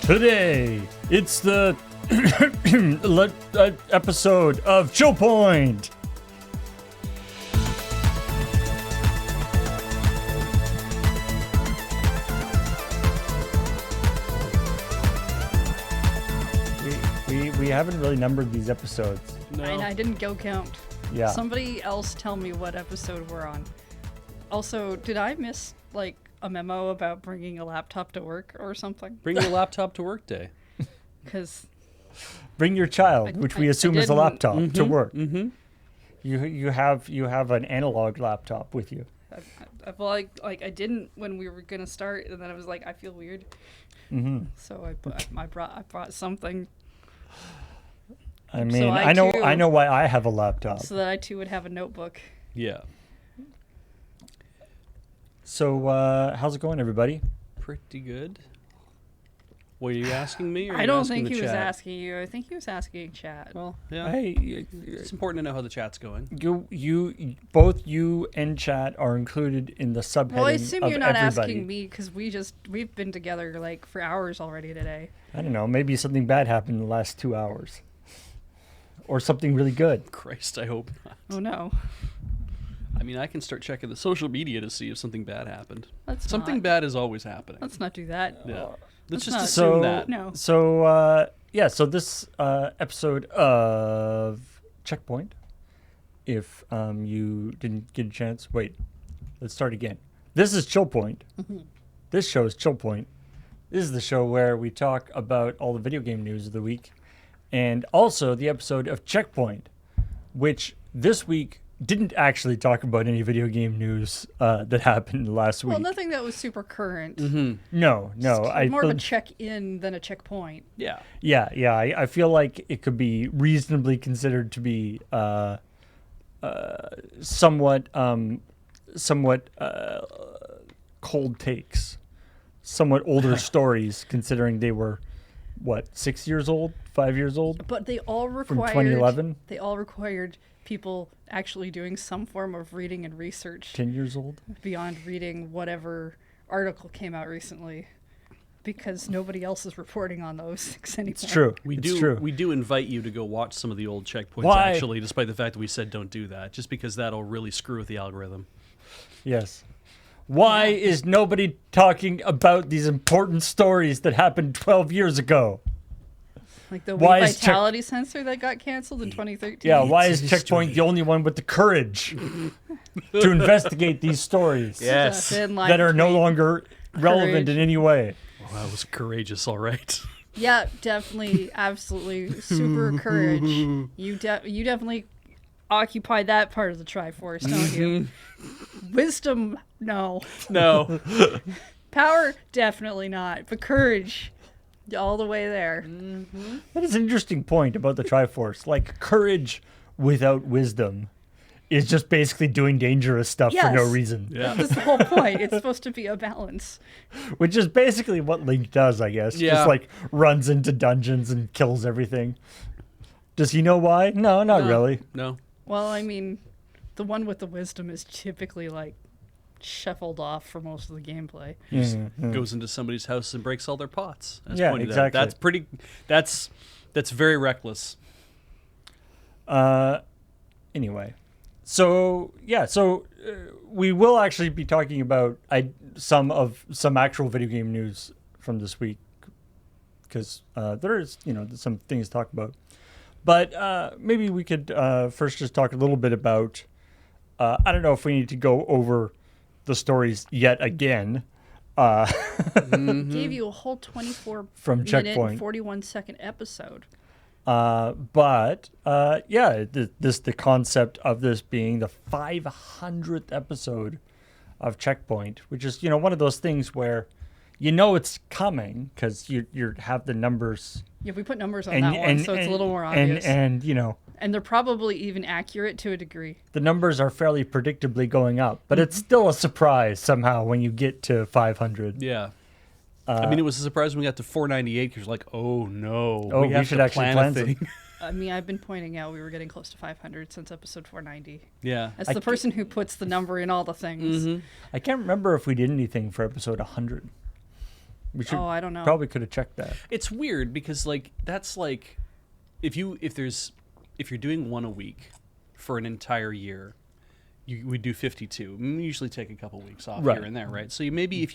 Today, it's the episode of ChillPoint. We haven't really numbered these episodes. No. I didn't go count. Yeah. Somebody else tell me what episode we're on. Also, did I miss, like, a memo about bringing a laptop to work or something? Bring your laptop to work day. Because bring your child, which we assume is a laptop, to work. Mm-hmm. You have an analog laptop with you. I feel like I didn't when we were gonna start, and then I was like, I feel weird. Mm-hmm. So I brought something. I mean, I know why I have a laptop. So that I too would have a notebook. Yeah. So how's it going, everybody? Pretty good. Were you asking me, or I don't think he was asking you. I think he was asking chat. Well, yeah. Hey, it's important to know how the chat's going. Both you and chat are included in the subheading. Well, I assume you're not everybody. asking me because we've been together like for hours already today. I don't know. Maybe something bad happened in the last 2 hours, or something really good. Christ, I hope not. Oh no. I mean, I can start checking the social media to see if something bad happened. Something bad is always happening. Let's not do that. Yeah. Let's just not- assume that. No. So this episode of ChillPoint, if you didn't get a chance, wait, let's start again. This is ChillPoint. Mm-hmm. This show is ChillPoint. This is the show where we talk about all the video game news of the week, and also the episode of Checkpoint, which this week didn't actually talk about any video game news that happened last week. Well, nothing that was super current. Mm-hmm. No. It's more of a check-in than a checkpoint. Yeah. Yeah. I feel like it could be reasonably considered to be somewhat cold takes, somewhat older stories, considering they were, 6 years old, 5 years old? But they all required From 2011? They all required people actually doing some form of reading and research 10 years old? beyond reading whatever article came out recently, because nobody else is reporting on those things anymore. It's true. We do invite you to go watch some of the old checkpoints, Why? actually, despite the fact that we said don't do that, just because that'll really screw with the algorithm. Yes. Why is nobody talking about these important stories that happened 12 years ago? Like the Why Wii is Vitality sensor that got canceled in 2013. Yeah, why is Checkpoint the only one with the courage to investigate these stories Yes. that are no longer relevant in any way? Well, that was courageous, all right. Yeah, definitely, absolutely, super courage. You definitely occupy that part of the Triforce, don't you? Wisdom, no. No. Power, definitely not. But courage, all the way there. That is an interesting point about the Triforce. Like, courage without wisdom is just basically doing dangerous stuff for no Yes. reason. Yeah. That's the whole point. It's supposed to be a balance. Which is basically what Link does, I guess. Yeah. Just like runs into dungeons and kills everything. Does he know why? No, not really. No. Well, I mean, the one with the wisdom is typically like shuffled off for most of the gameplay. Goes into somebody's house and breaks all their pots. As Yeah, pointed exactly. Out. That's very reckless. Anyway. So we will actually be talking about some actual video game news from this week, because there is some things to talk about. But maybe we could first just talk a little bit about, I don't know if we need to go over the stories yet again. Gave you a whole 24 From minute, Checkpoint. 41-second episode. But the concept of this being the 500th episode of Checkpoint, which is, one of those things where it's coming because you have the numbers. Yeah, we put numbers on that one, so it's a little more obvious. And they're probably even accurate to a degree. the numbers are fairly predictably going up, but it's still a surprise somehow when you get to 500. Yeah. I mean, it was a surprise when we got to 498 because you're like, oh no, Oh, we have we should to actually plan plan a thing. I mean, I've been pointing out we were getting close to 500 since episode 490. Yeah. As the person who puts the number in all the things. I can't remember if we did anything for episode 100. We should I don't know. probably could have checked that. It's weird because like that's like if you're doing one a week for an entire year, you would do 52. We usually take a couple weeks off Right. here and there, right? So maybe if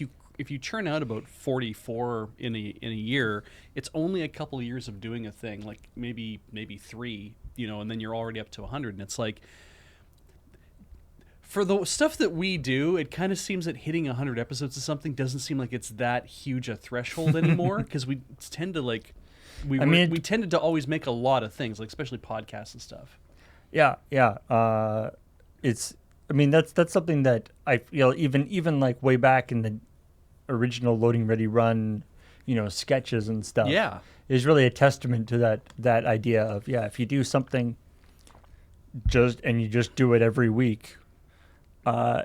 you churn out about 44 in a year, it's only a couple of years of doing a thing, like maybe 3, and then you're already up to 100, and it's like for the stuff that we do, it kind of seems that hitting 100 episodes of something doesn't seem like it's that huge a threshold anymore because we tend to like we tended to always make a lot of things, like especially podcasts and stuff. Yeah. That's something that I feel even like way back in the original Loading Ready Run, sketches and stuff. Yeah. Is really a testament to that idea of, if you do something you just do it every week,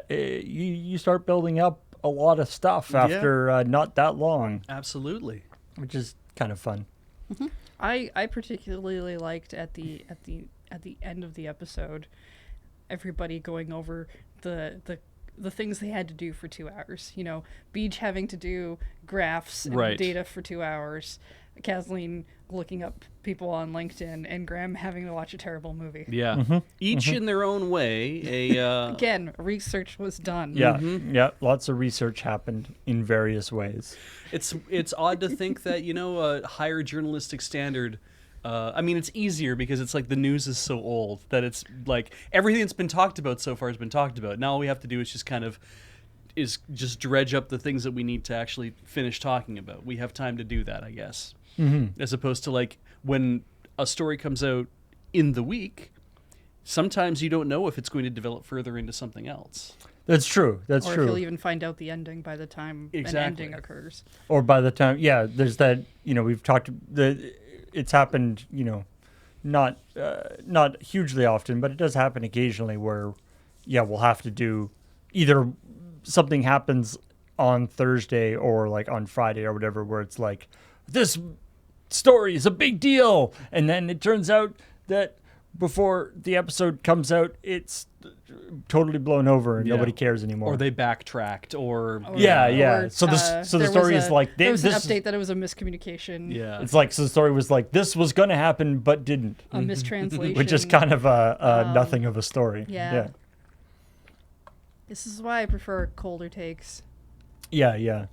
you start building up a lot of stuff after not that long, Absolutely. which is kind of fun. I particularly liked at the end of the episode, everybody going over the things they had to do for 2 hours. Beach having to do graphs and Right. data for 2 hours, Kathleen looking up people on LinkedIn, and Graham having to watch a terrible movie. Yeah. Each in their own way. Again, research was done. Yeah, lots of research happened in various ways. It's odd to think that a higher journalistic standard. It's easier because it's like the news is so old that it's like everything that's been talked about so far has been talked about. Now all we have to do is just dredge up the things that we need to actually finish talking about. We have time to do that, I guess. As opposed to like when a story comes out in the week, sometimes you don't know if it's going to develop further into something else. That's true. Or if you'll even find out the ending by the time an ending occurs. Or by the time, there's that. We've talked. It's happened. Not hugely often, but it does happen occasionally where, we'll have to do either something happens on Thursday or like on Friday or whatever, where it's like this story is a big deal, and then it turns out that before the episode comes out, it's totally blown over and nobody cares anymore. Or they backtracked, or yeah. So the story is like there was an this update that it was a miscommunication. Yeah. It's like, so the story was like, this was going to happen but didn't, A mistranslation. which is kind of a nothing of a story. Yeah. This is why I prefer colder takes. Yeah.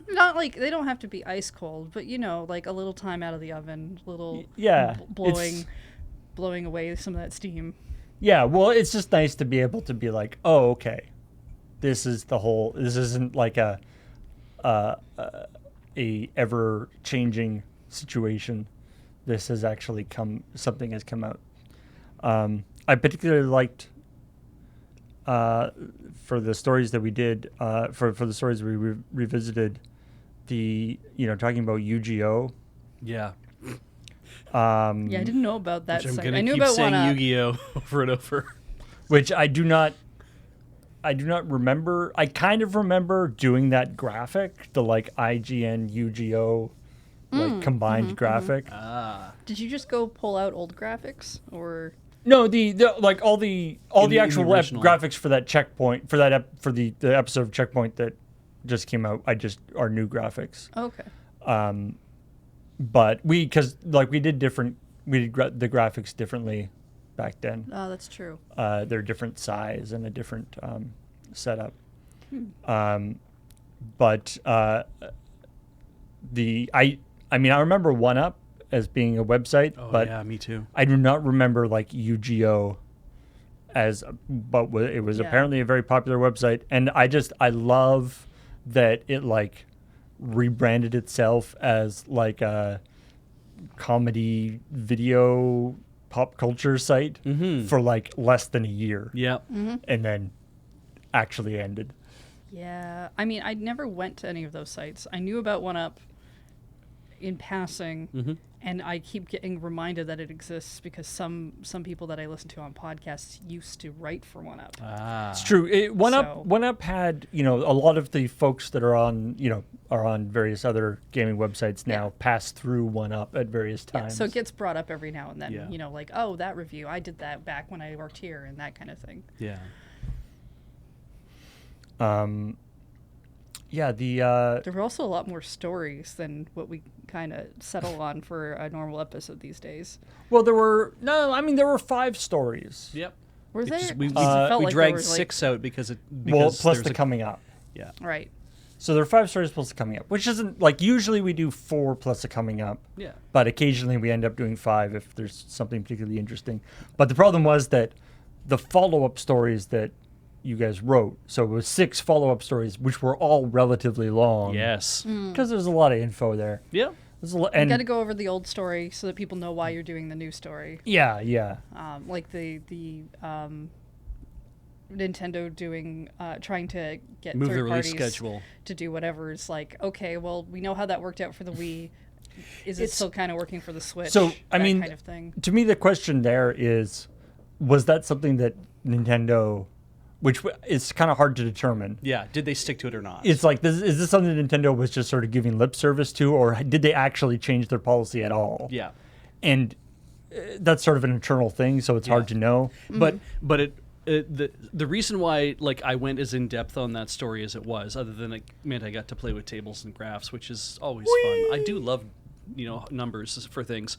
Not like they don't have to be ice cold, but like a little time out of the oven, little blowing away some of that steam. Yeah, well, it's just nice to be able to be like, oh, okay, this isn't like a ever changing situation. This has actually something has come out. I particularly liked for the stories that we did, for the stories we revisited, talking about UGO. Yeah. I didn't know about that. Which I'm site. gonna I knew keep about saying one Yu-Gi-Oh over and over. Which I do not remember. I kind of remember doing that graphic, the like IGN UGO combined graphic. Did you just go pull out old graphics, or No, the like all the actual original. graphics for that checkpoint for the episode of Checkpoint that just came out. Are new graphics. okay? But we did the graphics differently back then. Oh, that's true. They're different size and a different setup. But I remember OneUp as being a website, but yeah, me too. I do not remember like UGO but it was apparently a very popular website, and I love that it like rebranded itself as like a comedy video pop culture site for like less than a year. Yeah. And then actually ended. Yeah, I never went to any of those sites. I knew about OneUp in passing, and I keep getting reminded that it exists because some people that I listen to on podcasts used to write for OneUp. It's true. OneUp had, a lot of the folks that are on various other gaming websites now pass through OneUp at various times. Yeah, so it gets brought up every now and then. Yeah. Like, oh, that review, I did that back when I worked here, and that kind of thing. Yeah. There were also a lot more stories than what we kind of settle on for a normal episode these days. well, there were 5 stories. Yep. Were there? We It felt we like dragged there were, 6 out because Plus there's the coming up. yeah. Right. So there are 5 stories plus the coming up, which isn't like usually we do 4 plus the coming up. Yeah. But occasionally we end up doing 5 if there's something particularly interesting. But the problem was that the follow-up stories that you guys wrote, so it was 6 follow-up stories, which were all relatively long. Yes. Because there's a lot of info there. Yeah. There's a lot, You and got to go over the old story so that people know why you're doing the new story. yeah. Like the Nintendo doing trying to get Move the third release parties schedule. to do whatever. It's like, okay, well, we know how that worked out for the Wii. Is it still kind of working for the Switch? So, I That mean, kind of thing. To me, the question there is, was that something that Nintendo, which is kind of hard to determine. Yeah. Did they stick to it or not? It's like, is this something that Nintendo was just sort of giving lip service to, or did they actually change their policy at all? Yeah. And that's sort of an internal thing, so it's hard to know. But the reason why like I went as in depth on that story as it was, other than it meant I got to play with tables and graphs, which is always fun. I do love numbers for things.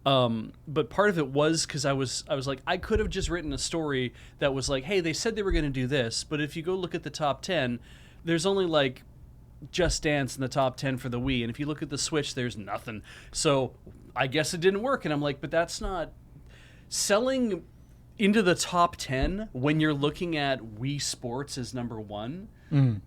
But part of it was because I was like, I could have just written a story that was like, hey, they said they were going to do this, but if you go look at the top 10, there's only like Just Dance in the top 10 for the Wii, and if you look at the Switch, there's nothing. So I guess it didn't work, and I'm like, but that's not selling into the top 10 when you're looking at Wii Sports as number 1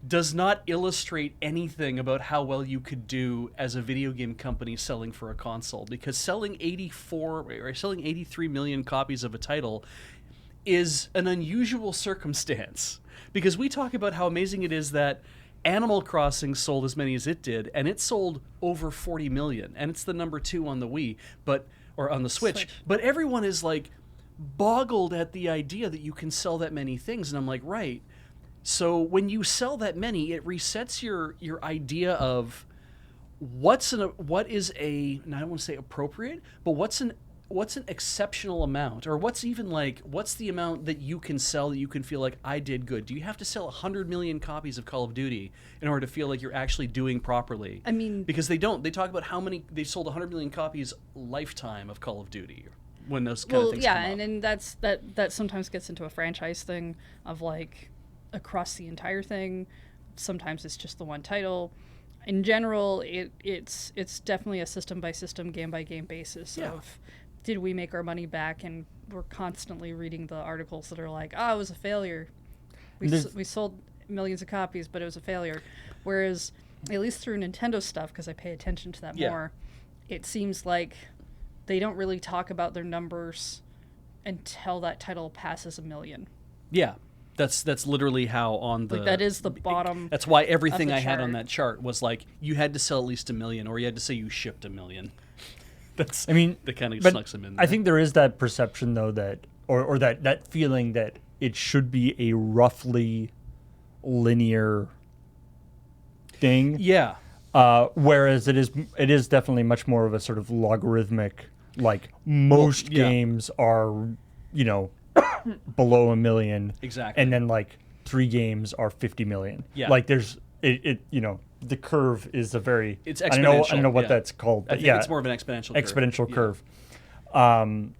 does not illustrate anything about how well you could do as a video game company selling for a console, because selling 83 million copies of a title is an unusual circumstance, because we talk about how amazing it is that Animal Crossing sold as many as it did, and it sold over 40 million, and it's the number 2 on the Wii, or on the Switch. But everyone is like boggled at the idea that you can sell that many things, and I'm like, right. So when you sell that many, it resets your idea of what is a, and I don't want to say appropriate, but what's an exceptional amount, or what's the amount that you can sell that you can feel like I did good? Do you have to sell 100 million copies of Call of Duty in order to feel like you're actually doing properly? I mean, because they don't. They talk about how many they sold 100 million copies lifetime of Call of Duty when those kind of things come up. and that sometimes gets into a franchise thing of like across the entire thing. Sometimes it's just the one title. In general, it's definitely a system by system, game by game basis of, did we make our money back? And we're constantly reading the articles that are like, it was a failure. We sold millions of copies, but it was a failure. Whereas, at least through Nintendo stuff, because I pay attention to that more, it seems like they don't really talk about their numbers until that title passes 1 million. Yeah. That's literally how on the... Like, that is the bottom. That's why everything of the I had on chart. that chart was like, you had to sell at least 1 million, or you had to say you shipped 1 million. That kind of sucks them in there. I think there is that perception, though, that or that feeling that it should be a roughly linear thing. Yeah. Whereas it is definitely much more of a sort of logarithmic. Like most games are, below 1 million. Exactly. And then like 3 games are 50 million. Yeah. Like there's the curve is a very It's I exponential. don't know what that's called. I But think it's more of an exponential curve. Curve.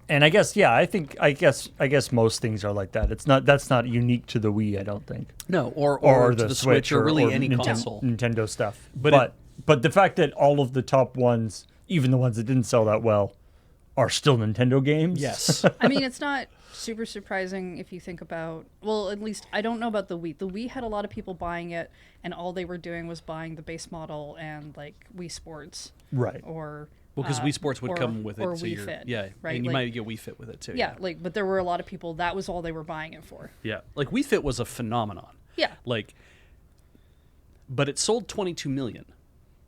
And I guess I guess most things are like that. That's not unique to the Wii, I don't think. No, or to the Switch, or really any Nintendo, console. Nintendo stuff. But But the fact that all of the top ones, even the ones that didn't sell that well, are still Nintendo games. Yes. I mean, it's not super surprising if you think about, well, at least I don't know about the Wii. The Wii had a lot of people buying it, and all they were doing was buying the base model and like Wii Sports. Right. Or because Wii Sports would come with it. Or so Wii Fit. Yeah, right? and you like, might get Wii Fit with it too. Yeah, but there were a lot of people, that was all they were buying it for. Yeah, like Wii Fit was a phenomenon. Yeah. But it sold 22 million.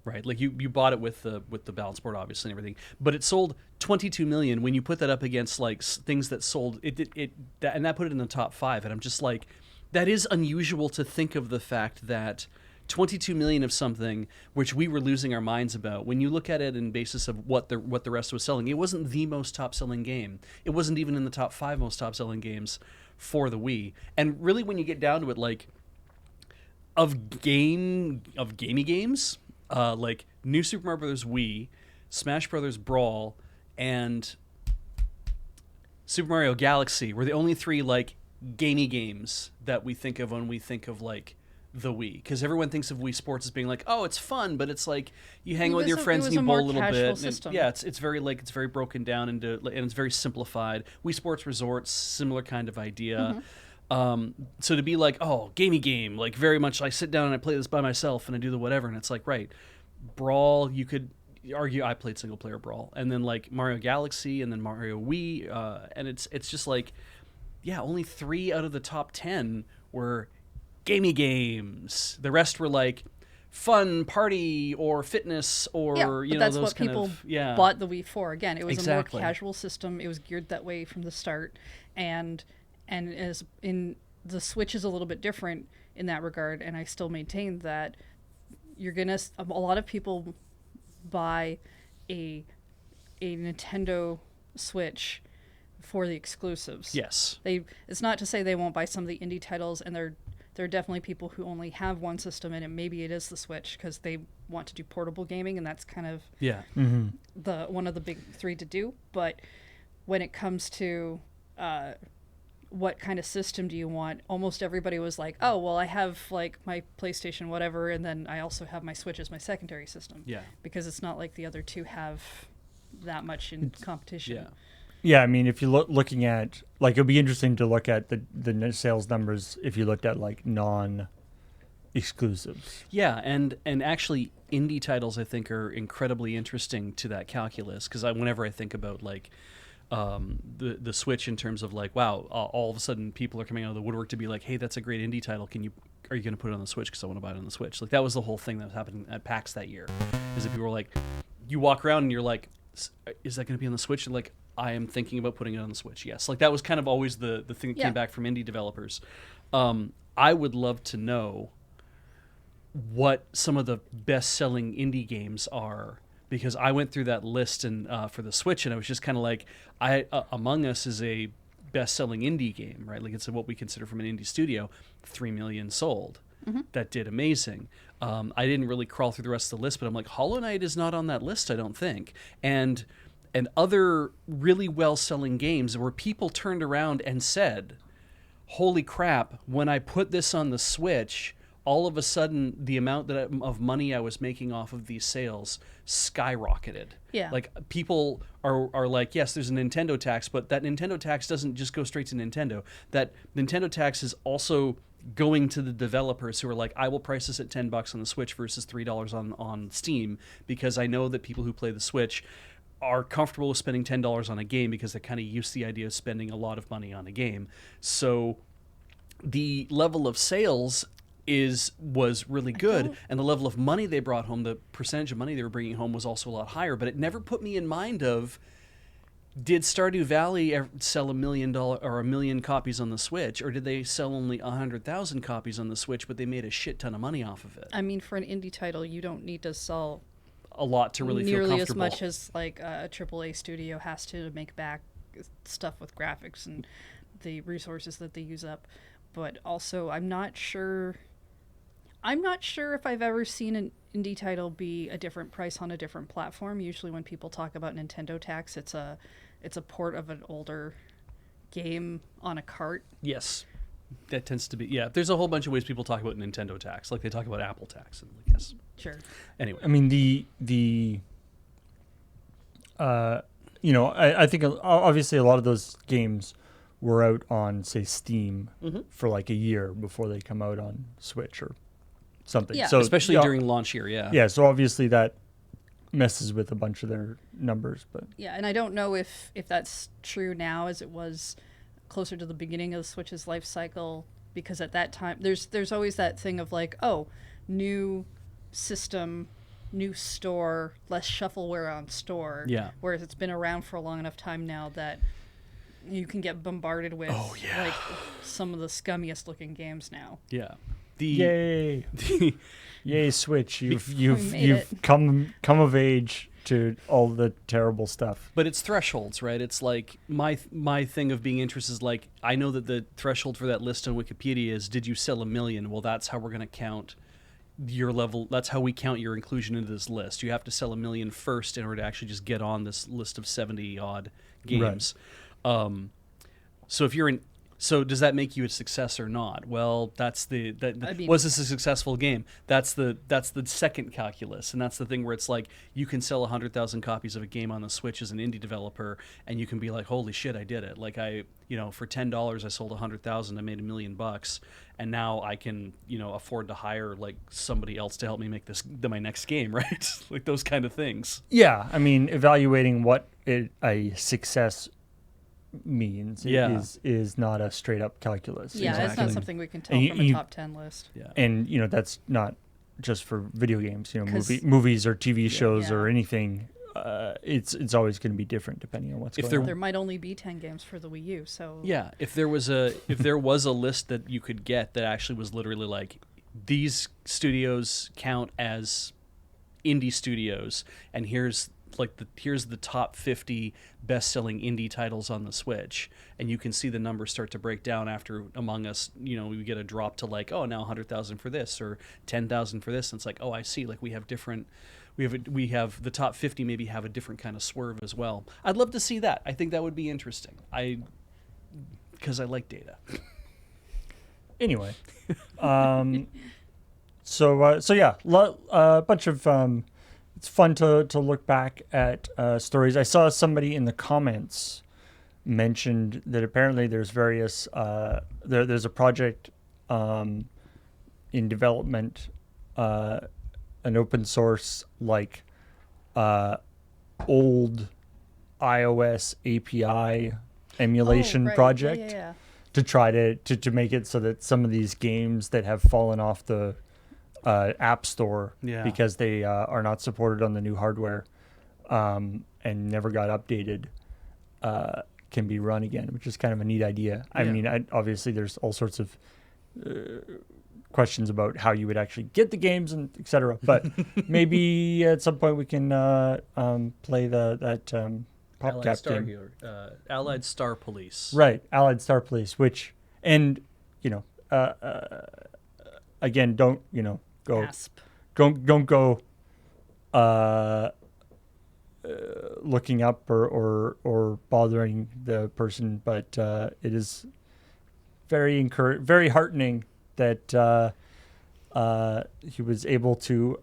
Right, like you bought it with the balance board, obviously, and everything. But it sold 22 million when you put that up against like things that sold and that put it in the top 5. And I'm just like, that is unusual to think of the fact that 22 million of something which we were losing our minds about. When you look at it in basis of what the rest was selling, it wasn't the most top selling game. It wasn't even in the top 5 most top selling games for the Wii. And really, when you get down to it, like, gamey games, like New Super Mario Bros. Wii, Smash Brothers Brawl, and Super Mario Galaxy were the only three like gamey games that we think of when we think of like the Wii, because everyone thinks of Wii Sports as being like, oh, it's fun, but it's like you hang out with your friends and you bowl a little bit. It's very broken down into, and it's very simplified. Wii Sports Resorts, similar kind of idea. So to be like, oh, gamey game, like very much I sit down and I play this by myself and I do the whatever, and it's like, right, Brawl, you could argue I played single player Brawl, and then like Mario Galaxy, and then Mario Wii, and it's just like, yeah, only 3 out of the top 10 were gamey games. The rest were like fun, party, or fitness, or you know, that's those what kind people of, yeah. bought the Wii for. Again, it was Exactly. a more casual system. It was geared that way from the start, and as in the Switch is a little bit different in that regard. And I still maintain that a lot of people buy a Nintendo Switch for the exclusives. Yes. It's not to say they won't buy some of the indie titles, and there are definitely people who only have one system, and maybe it is the Switch because they want to do portable gaming, and that's kind of the one of the big 3 to do. But when it comes to what kind of system do you want, almost everybody was like, oh, well, I have like my PlayStation whatever, and then I also have my Switch as my secondary system. Yeah. Because it's not like the other 2 have that much in competition. Yeah. Yeah, I mean, if you're looking at, like, it'd be interesting to look at the net sales numbers if you looked at, like, non-exclusives. Yeah, and actually, indie titles, I think, are incredibly interesting to that calculus, because whenever I think about, like, the Switch in terms of, like, wow, all of a sudden people are coming out of the woodwork to be like, hey, that's a great indie title, are you going to put it on the Switch because I want to buy it on the Switch? Like, that was the whole thing that was happening at PAX that year, is that people were like, you walk around and you're like, is that going to be on the Switch? And like, I am thinking about putting it on the Switch. Yes. Like, that was kind of always the thing that came back from indie developers. I would love to know what some of the best-selling indie games are, because I went through that list and for the Switch, and I was just kind of like, Among Us is a best-selling indie game, right? Like, it's what we consider from an indie studio, 3 million sold. That did amazing. I didn't really crawl through the rest of the list, but I'm like, Hollow Knight is not on that list, I don't think. And other really well-selling games where people turned around and said, holy crap, when I put this on the Switch, all of a sudden the amount of money I was making off of these sales skyrocketed. Yeah. Like, people are like, yes, there's a Nintendo tax, but that Nintendo tax doesn't just go straight to Nintendo. That Nintendo tax is also going to the developers who are like, I will price this at $10 on the Switch versus $3 on Steam, because I know that people who play the Switch are comfortable with spending $10 on a game because they're kind of used to the idea of spending a lot of money on a game. So the level of sales was really good, and the level of money they brought home, the percentage of money they were bringing home, was also a lot higher. But it never put me in mind of, did Stardew Valley sell $1 million or 1 million copies on the Switch, or did they sell only 100,000 copies on the Switch, but they made a shit ton of money off of it? I mean, for an indie title, you don't need to sell a lot to really feel nearly comfortable. as much as like a AAA studio has to make back stuff with graphics and the resources that they use up. But also, I'm not sure if I've ever seen an indie title be a different price on a different platform. Usually when people talk about Nintendo tax, it's a port of an older game on a cart. Yes. That tends to be, yeah. There's a whole bunch of ways people talk about Nintendo tax, like they talk about Apple tax, and like, yes. Sure. Anyway, I mean, I think obviously a lot of those games were out on, say, Steam for like a year before they come out on Switch or something. Yeah. So especially during launch year, yeah. Yeah, so obviously that messes with a bunch of their numbers, but Yeah, and I don't know if that's true now as it was closer to the beginning of the Switch's life cycle, because at that time there's always that thing of like, oh, new system, new store, less shuffleware on store. Yeah. Whereas it's been around for a long enough time now that you can get bombarded with like some of the scummiest looking games now. Yeah. yay, yay, Switch! You've made it. come of age. to all the terrible stuff. But it's thresholds, right? It's like my thing of being interested is like, I know that the threshold for that list on Wikipedia is, did you sell 1 million? Well, that's how we're going to count your level. That's how we count your inclusion into this list. You have to sell 1 million first in order to actually just get on this list of 70 odd games. Right. So if you're in, so does that make you a success or not? Well, that's was this a successful game? That's the second calculus, and that's the thing where it's like, you can sell 100,000 copies of a game on the Switch as an indie developer, and you can be like, holy shit, I did it! Like for $10 I sold 100,000, I made $1 million, and now I can afford to hire like somebody else to help me make my next game, right? Like those kind of things. Yeah, I mean, evaluating what a success means is not a straight up calculus. Yeah, exactly. It's not something we can tell from a top 10 list. Yeah. And that's not just for video games, movies or TV shows or anything. It's always going to be different depending on what's going on. There might only be 10 games for the Wii U, so yeah, if there was a list that you could get that actually was literally like, these studios count as indie studios, and here's the top 50 best-selling indie titles on the Switch, and you can see the numbers start to break down after Among Us, we get a drop to like, oh, now 100,000 for this or 10,000 for this, and it's like, oh, I see, like we have the top 50 maybe have a different kind of swerve as well. I'd love to see that. I think that would be interesting. Because I like data. Anyway, so yeah, a bunch of it's fun to look back at stories. I saw somebody in the comments mentioned that apparently there's various there's a project in development, an open source like old iOS API emulation project to try to make it so that some of these games that have fallen off the App Store because they are not supported on the new hardware and never got updated can be run again, which is kind of a neat idea. I mean, obviously there's all sorts of questions about how you would actually get the games and etc. But maybe at some point we can play that PopCap game. Allied Star Police. Right, Allied Star Police, which, and again, don't go. Gasp. Don't go looking up or bothering the person, but it is very heartening that he was able to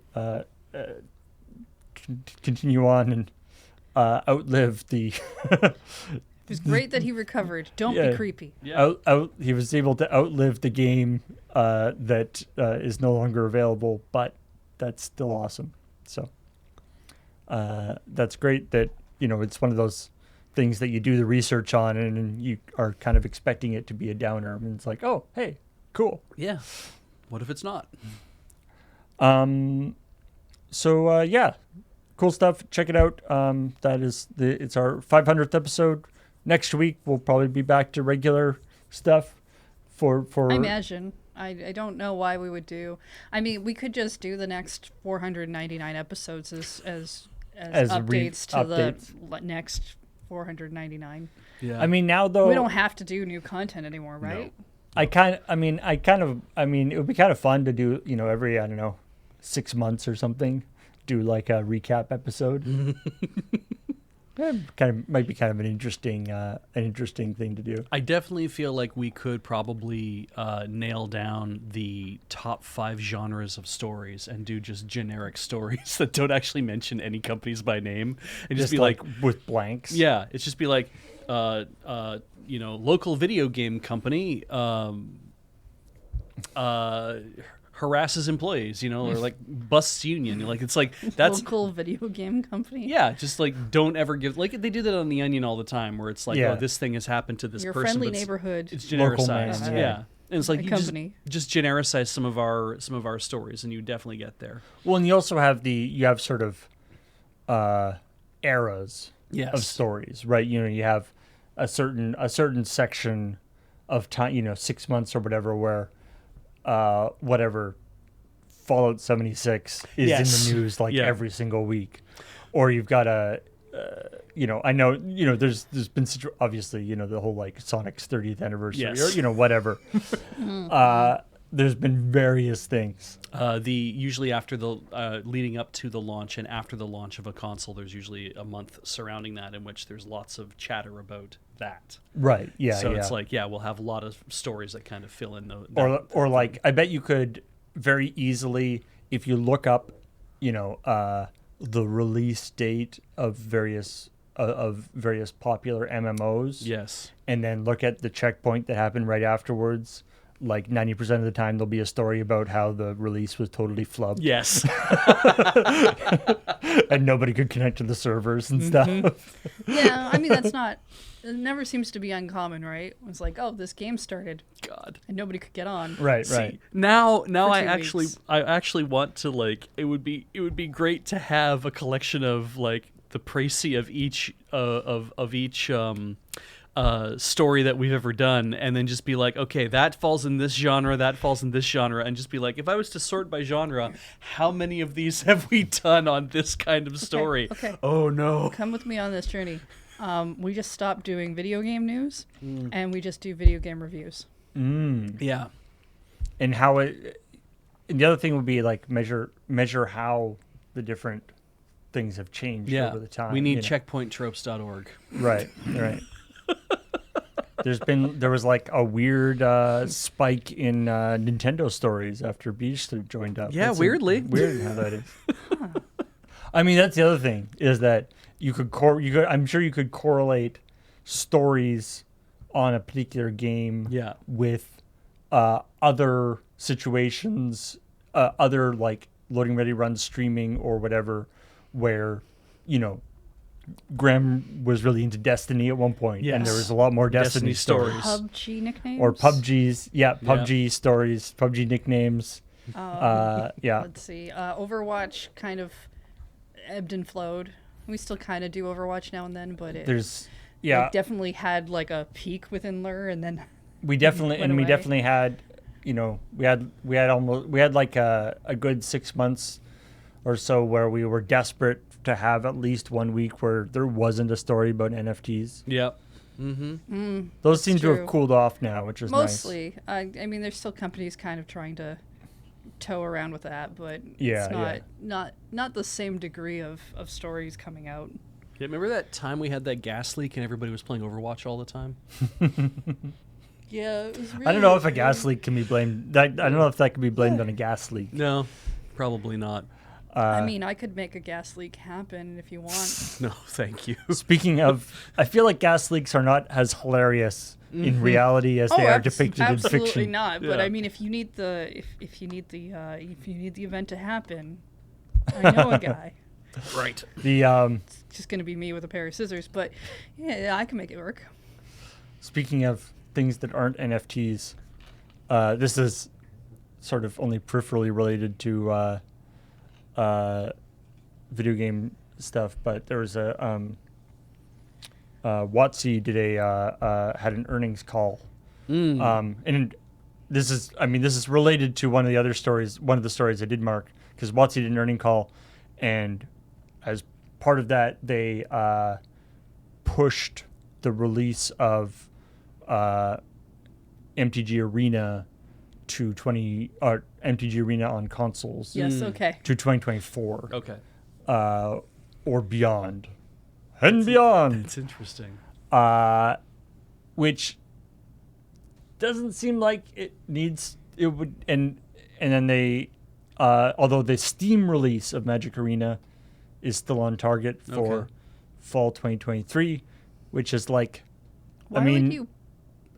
continue on and outlive the. It was great that he recovered. Don't be creepy. Yeah. He was able to outlive the game that is no longer available, but that's still awesome. So that's great that, it's one of those things that you do the research on and you are kind of expecting it to be a downer. And it's like, oh, hey, cool. Yeah. What if it's not? So, cool stuff. Check it out. It's our 500th episode. Next week, we'll probably be back to regular stuff for I imagine. I don't know why we would do. I mean, we could just do the next 499 episodes as updates to the next 499. Yeah. I mean, now though we don't have to do new content anymore, right? No. It would be kind of fun to do, every 6 months or something, do like a recap episode. Might be kind of an interesting thing to do. I definitely feel like we could probably nail down the top 5 genres of stories and do just generic stories that don't actually mention any companies by name, and just be like with blanks. Yeah, it's just be like, local video game company harasses employees, or like busts union. Like, it's like, that's local video game company. Yeah, just like, don't ever give, like they do that on The Onion all the time, where it's like, oh, this thing has happened to this Your person. friendly neighborhood. It's genericized. Man, yeah. And it's like, you just genericize some of our stories, and you definitely get there. Well, and you also have sort of eras of stories, right? You have a certain section of time, 6 months or whatever, where whatever Fallout 76 is in the news every single week, or you've got a I know there's been obviously the whole like Sonic's 30th anniversary Yes. or whatever. There's been various things. Usually after the leading up to the launch and after the launch of a console, there's usually a month surrounding that in which there's lots of chatter about that. Right. Yeah. So yeah. it's like, we'll have a lot of stories that kind of fill in or like I bet you could very easily, if you look up the release date of various popular MMOs, yes. and then look at the checkpoint that happened right afterwards, like 90% of the time there'll be a story about how the release was totally flubbed. Yes. And nobody could connect to the servers and stuff. Yeah, I mean it never seems to be uncommon, right? It's like, oh, this game started God. and nobody could get on. Right. See, now For I 2 actually weeks. I actually want to like it would be great to have a collection of like the précis of each story that we've ever done, and then just be like, okay, that falls in this genre, that falls in this genre, and just be like, if I was to sort by genre, how many of these have we done on this kind of story? Okay. Oh no. Come with me on this journey. We just stopped doing video game news, and we just do video game reviews. Yeah. And and the other thing would be like measure how the different things have changed Yeah. over the time. We need you know. checkpointtropes.org. Right. There was like a weird spike in Nintendo stories after Beach joined up. Yeah, That's weirdly. weird how that is. I mean, that's the other thing is that you could I'm sure you could correlate stories on a particular game Yeah. with other situations, other like loading ready run streaming or whatever, where Graham was really into Destiny at one point, and there Yes. was a lot more Destiny, Destiny stories. PUBG nicknames? or PUBG stories, PUBG nicknames. Yeah, Let's see. Overwatch kind of ebbed and flowed. We still kind of do Overwatch now and then, but it definitely had like a peak within Lure, and then we definitely went away. had, we had like a good 6 months or so where we were desperate to have at least 1 week where there wasn't a story about NFTs. Yep. Mm-hmm. Those seem to true. have cooled off now, which is nice. mostly. I mean, there's still companies kind of trying to toe around with that, but Yeah, it's not the same degree of stories coming out. Yeah, remember that time we had that gas leak and everybody was playing Overwatch all the time? Yeah, it was really I don't know if a gas leak can be blamed. I don't know if that can be blamed on a gas leak. No, probably not. I mean, I could make a gas leak happen if you want. No, thank you. Speaking of, I feel like gas leaks are not as hilarious in reality as they are depicted in absolutely fiction. not. But Yeah. I mean, if you need the event to happen, I know a guy. Right. The It's just gonna be me with a pair of scissors, but yeah, I can make it work. Speaking of things that aren't NFTs, this is sort of only peripherally related to video game stuff, but there was a WotC did had an earnings call, and this is related to one of the stories I did mark, because WotC did an earning call, and as part of that they pushed the release of MTG Arena to MTG Arena on consoles Yes, okay. to 2024 Okay. or beyond and beyond, It's interesting. which doesn't seem like it would, and then they although the Steam release of Magic Arena is still on target for Okay. fall 2023, which is like, Why I mean, would you?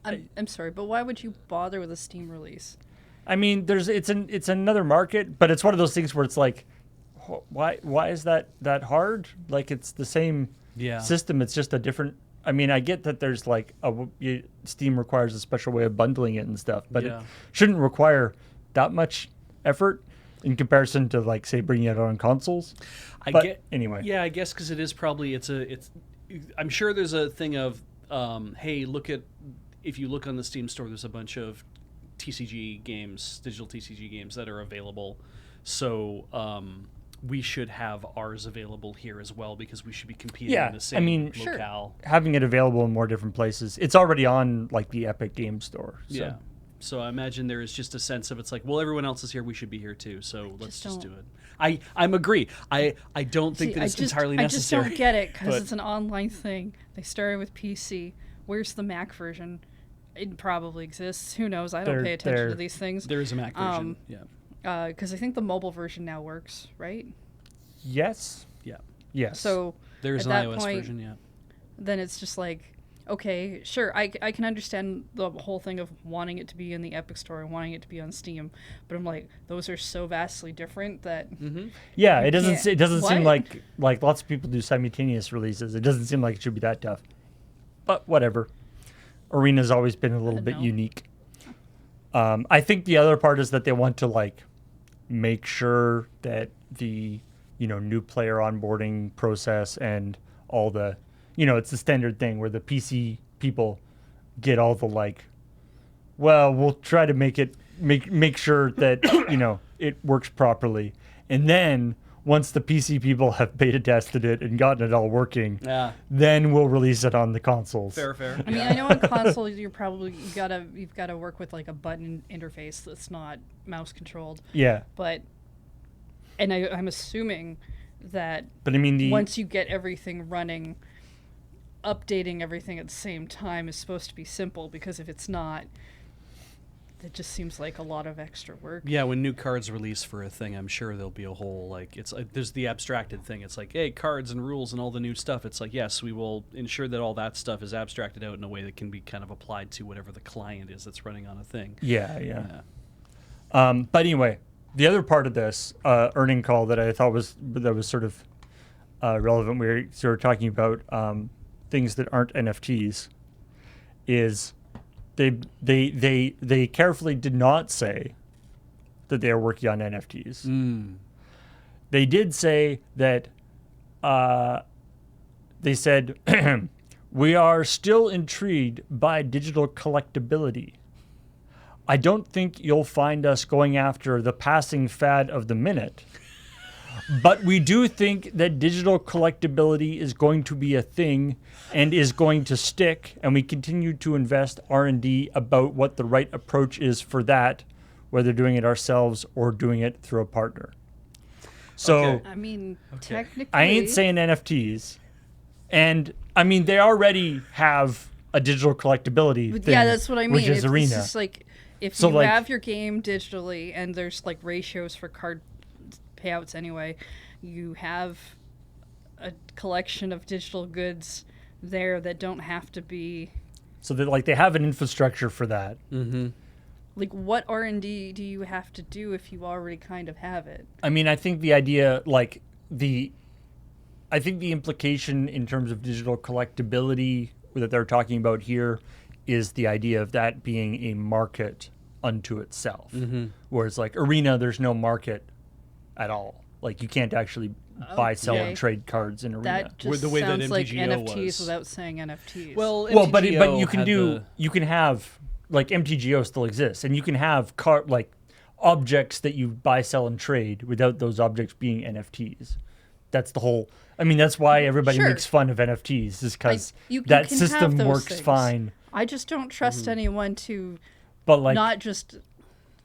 I'm sorry, but why would you bother with a Steam release? I mean, it's another market, but it's one of those things where it's like, why is that hard? Like, it's the same Yeah. system. It's just a different. I mean, I get that there's like Steam requires a special way of bundling it and stuff, but Yeah. it shouldn't require that much effort in comparison to, like, say, bringing it out on consoles. But anyway. Yeah, I guess because it is probably I'm sure there's a thing of hey, if you look on the Steam store, there's a bunch of TCG games, digital TCG games that are available. So we should have ours available here as well because we should be competing in the same I mean, locale. having it available in more different places. It's already on like the Epic Game Store. So. Yeah. So I imagine there is just a sense of it's like, well, everyone else is here, we should be here too. So let's just do it. I'm agree. I don't think that it's entirely necessary. I just don't get it because but- it's an online thing. They started with PC. Where's the Mac version? It probably exists. Who knows? I don't pay attention to these things. There is a Mac version. Yeah. Because I think the mobile version now works, right? Yes. Yeah. Yes. So There's at an that iOS point, version. Yeah. then it's just like, okay, sure, I can understand the whole thing of wanting it to be in the Epic Store and wanting it to be on Steam, but I'm like, those are so vastly different that yeah, it doesn't. can't- It doesn't seem What? like lots of people do simultaneous releases. It doesn't seem like it should be that tough. But whatever. Arena's always been a little don't bit know. unique. I think the other part is that they want to like make sure that the new player onboarding process and all the it's the standard thing where the PC people get all the like, well, we'll try to make sure that it works properly, and then once the PC people have beta tested it and gotten it all working, then we'll release it on the consoles. Fair. I mean, I know on console you've got to work with like a button interface that's not mouse controlled. Yeah, But I'm assuming that but I mean once you get everything running, updating everything at the same time is supposed to be simple, because if it's not, it just seems like a lot of extra work. Yeah, when new cards release for a thing, I'm sure there'll be a whole like it's like there's the abstracted thing. It's like, hey, cards and rules and all the new stuff. It's like, yes, we will ensure that all that stuff is abstracted out in a way that can be kind of applied to whatever the client is that's running on a thing. Yeah. But anyway, the other part of this earning call that I thought was sort of relevant, we were sort of talking about things that aren't NFTs, is they carefully did not say that they are working on NFTs. They did say that they said we are still intrigued by digital collectability. I don't think you'll find us going after the passing fad of the minute, but we do think that digital collectability is going to be a thing and is going to stick, and we continue to invest R&D about what the right approach is for that, whether doing it ourselves or doing it through a partner. So Okay. I mean, technically, I ain't saying NFTs, and I mean they already have a digital collectability thing, yeah, that's what I mean. which is Arena. It's just like if So, you like- have your game digitally and there's like ratios for card payouts anyway, you have a collection of digital goods there that don't have to be So that like they have an infrastructure for that. like, what R&D do you have to do if you already kind of have it? I mean, I think the idea, like I think the implication in terms of digital collectability that they're talking about here is the idea of that being a market unto itself. Whereas like Arena, there's no market at all. Like you can't actually buy, sell, Okay. and trade cards in Arena. That just the way that sounds like MTGO NFTs was. without saying NFTs. Well, but MTGO you can had do the- you can have like MTGO still exists, and you can have like objects that you buy, sell, and trade without those objects being NFTs. That's the whole. I mean, that's why everybody Sure. makes fun of NFTs, is because you that can system have those works things. fine. I just don't trust anyone to But like, not just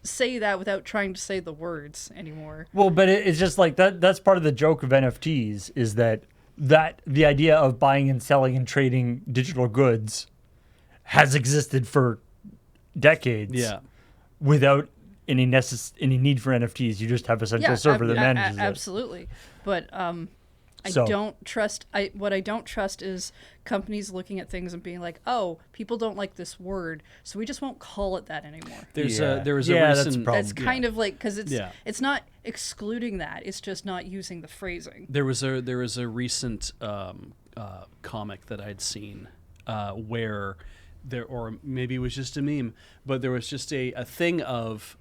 say that without trying to say the words anymore. well, but it's just like that. That's part of the joke of NFTs is that the idea of buying and selling and trading digital goods has existed for decades. Yeah. Without any need for NFTs, you just have a central server that manages it. Absolutely. But I So- don't trust. What I don't trust is companies looking at things and being like, "Oh, people don't like this word, so we just won't call it that anymore." there was a that's recent a problem. That's kind of like, because Yeah. it's not excluding that; it's just not using the phrasing. There was a recent comic that I'd seen where there, or maybe it was just a meme, but there was just a thing of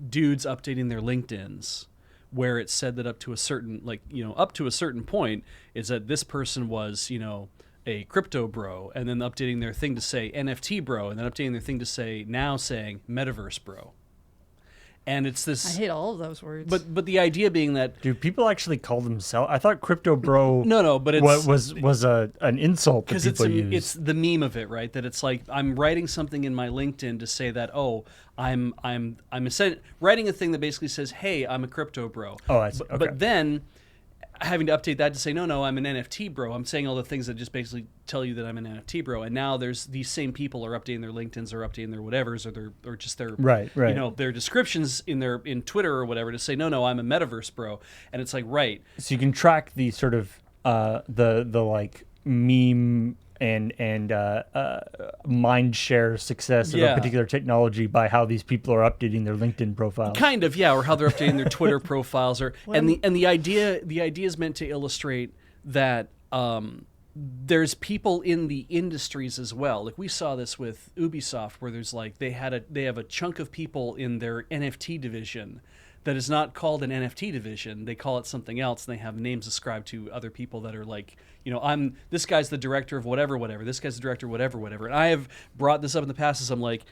dudes updating their LinkedIns, where it said that up to a certain point is that this person was a crypto bro, and then updating their thing to say NFT bro, and then updating their thing to say now saying metaverse bro. And it's I this, hate all of those words. but the idea being that Do people actually call themselves? I thought crypto bro. no, but it's was an insult that because people use. it's the meme of it, right? That it's like I'm writing something in my LinkedIn to say that I'm writing a thing that basically says, hey, I'm a crypto bro. Oh, I see. But Okay. then having to update that to say no, I'm an NFT bro. I'm saying all the things that just basically tell you that I'm an NFT bro. And now there's these same people are updating their LinkedIn's or updating their whatevers or just their Right. you know, their descriptions in Twitter or whatever to say no, I'm a metaverse bro. And it's like, right. So you can track the sort of the like meme and mind share success of Yeah. a particular technology by how these people are updating their LinkedIn profiles. Kind of, yeah, or how they're updating their Twitter profiles, or Well- and the idea is meant to illustrate that there's people in the industries as well. Like we saw this with Ubisoft, where there's like they have a chunk of people in their NFT division that is not called an NFT division. They call it something else, and they have names ascribed to other people that are like, you know, this guy's the director of whatever. This guy's the director of whatever. And I have brought this up in the past as I'm like,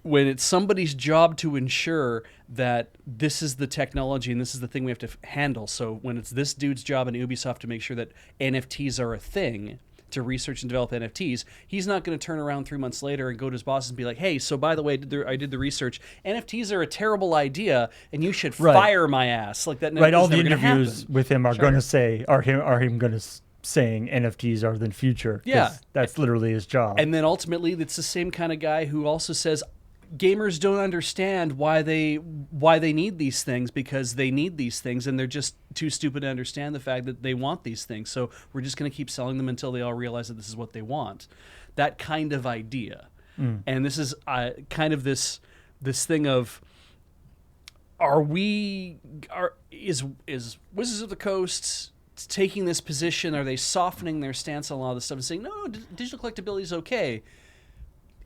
when it's somebody's job to ensure that this is the technology and this is the thing we have to handle. So when it's this dude's job in Ubisoft to make sure that NFTs are a thing, to research and develop NFTs, he's not going to turn around 3 months later and go to his boss and be like, hey, so by the way, I did the research. NFTs are a terrible idea and you should Right. fire my ass. Like that. Right. All that's the never gonna interviews happen. with him are Sure. going to say are him going to saying NFTs are the future. 'Cause Yeah. that's literally his job. And then ultimately, it's the same kind of guy who also says gamers don't understand why they need these things, because they need these things and they're just too stupid to understand the fact that they want these things. So we're just going to keep selling them until they all realize that this is what they want. That kind of idea. And this is kind of this thing of, is Wizards of the Coast taking this position? Are they softening their stance on a lot of this stuff and saying, no, digital collectability is okay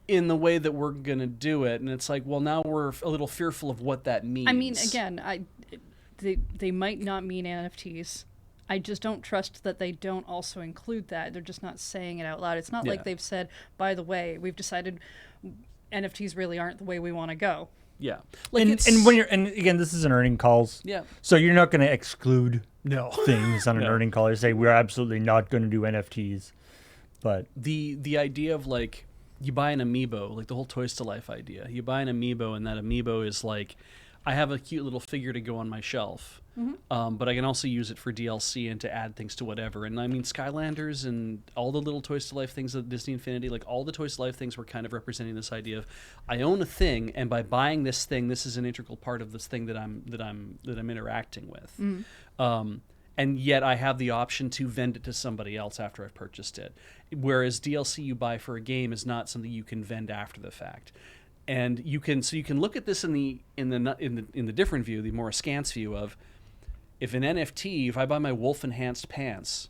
in the way that we're going to do it? And it's like, well, now we're a little fearful of what that means. I mean, again, they might not mean NFTs. I just don't trust that they don't also include that. They're just not saying it out loud. It's not Yeah. like they've said, by the way, we've decided NFTs really aren't the way we want to go. Yeah. Like and when you're and again, this is an earning calls. Yeah. So you're not going to exclude No. things on an No. earning call. You say we're absolutely not going to do NFTs. But The idea of like, you buy an amiibo, like the whole Toys to Life idea. You buy an amiibo, and that amiibo is like, I have a cute little figure to go on my shelf, but I can also use it for DLC and to add things to whatever. And I mean, Skylanders and all the little Toys to Life things at Disney Infinity, like all the Toys to Life things were kind of representing this idea of, I own a thing, and by buying this thing, this is an integral part of this thing that I'm interacting with. And yet I have the option to vend it to somebody else after I've purchased it. Whereas DLC you buy for a game is not something you can vend after the fact. And you can look at this in the different view, the more askance view of, if an NFT, if I buy my wolf enhanced pants,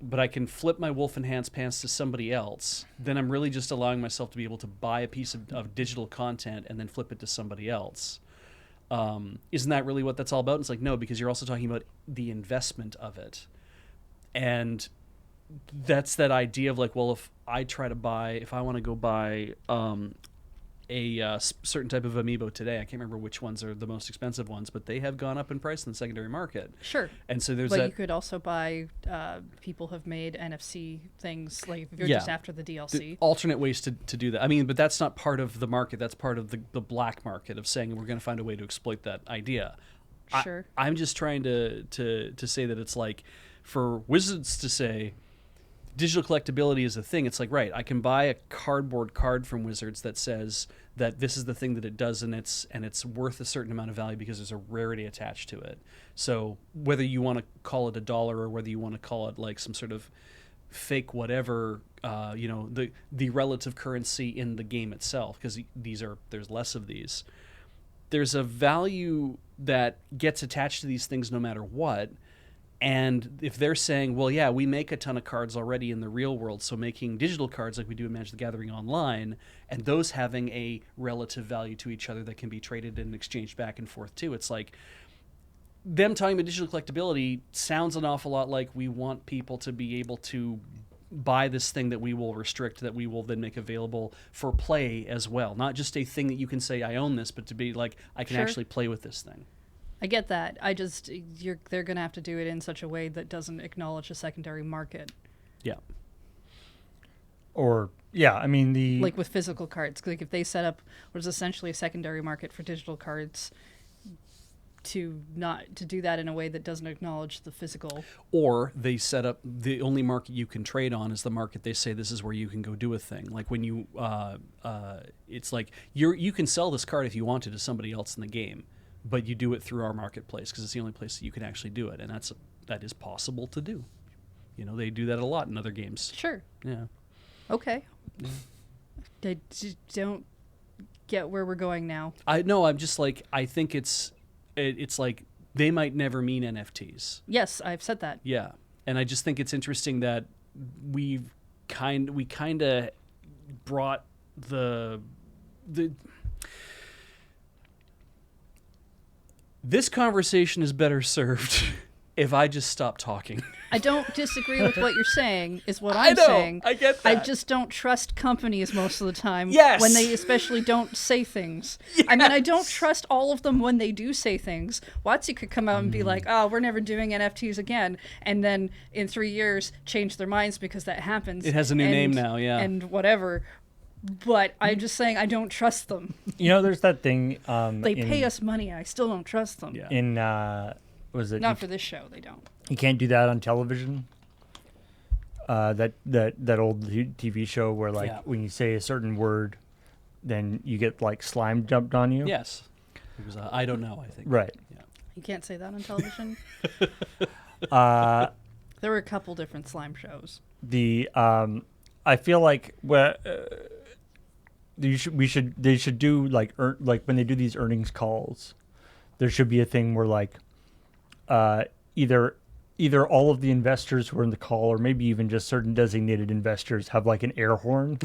but I can flip my wolf enhanced pants to somebody else, then I'm really just allowing myself to be able to buy a piece of digital content and then flip it to somebody else. Isn't that really what that's all about? And it's like, no, because you're also talking about the investment of it. And that's that idea of like, well, if I want to go buy a certain type of amiibo today, I can't remember which ones are the most expensive ones, but they have gone up in price in the secondary market. Sure. And so there's But that. you could also buy, people have made NFC things, like if you're Yeah. just after the DLC. Alternate ways to do that. I mean, but that's not part of the market. That's part of the black market of saying we're going to find a way to exploit that idea. Sure. I'm just trying to say that it's like, for Wizards to say digital collectability is a thing, it's like, right, I can buy a cardboard card from Wizards that says that this is the thing that it does, and it's worth a certain amount of value because there's a rarity attached to it. So whether you want to call it $1 or whether you want to call it like some sort of fake whatever, the relative currency in the game itself, because there's less of these. There's a value that gets attached to these things no matter what. And if they're saying, well, yeah, we make a ton of cards already in the real world, so making digital cards like we do in Magic the Gathering Online, and those having a relative value to each other that can be traded and exchanged back and forth too, it's like, them talking about digital collectability sounds an awful lot like we want people to be able to buy this thing that we will restrict, that we will then make available for play as well. Not just a thing that you can say, I own this, but to be like, I can Sure. actually play with this thing. I get that. I just they're gonna have to do it in such a way that doesn't acknowledge a secondary market, Yeah. Or yeah, I mean the like with physical cards. Like if they set up what is essentially a secondary market for digital cards, to do that in a way that doesn't acknowledge the physical. Or they set up the only market you can trade on is the market they say this is where you can go do a thing. Like when you, it's like you can sell this card if you wanted to somebody else in the game, but you do it through our marketplace because it's the only place that you can actually do it, and that is possible to do. You know, they do that a lot in other games. Sure. Yeah. Okay. I don't get where we're going now. I know. I'm just like, I think it's like they might never mean NFTs. Yes, I've said that. Yeah, and I just think it's interesting that we kind of brought the this conversation is better served if I just stop talking. I don't disagree with what you're saying, is what I I'm know, saying. I get I that. just don't trust companies most of the time Yes. when they especially don't say things. I mean, I don't trust all of them when they do say things. WotC could come out and be like, oh, we're never doing NFTs again, and then in 3 years change their minds because that happens. It has a new name now, yeah. And whatever. But I'm just saying I don't trust them. you know there's that thing They pay us money. I still don't trust them. Yeah. in was it Not for this show, they don't. you can't do that on television. That old TV show where like Yeah. when you say a certain word, then you get like slime dumped on you. Yes. It was I don't know, I think. Right. Yeah. You can't say that on television. Uh, There were a couple different slime shows. the I feel like they should do like like when they do these earnings calls, there should be a thing where like either all of the investors who are in the call or maybe even just certain designated investors have like an air horn.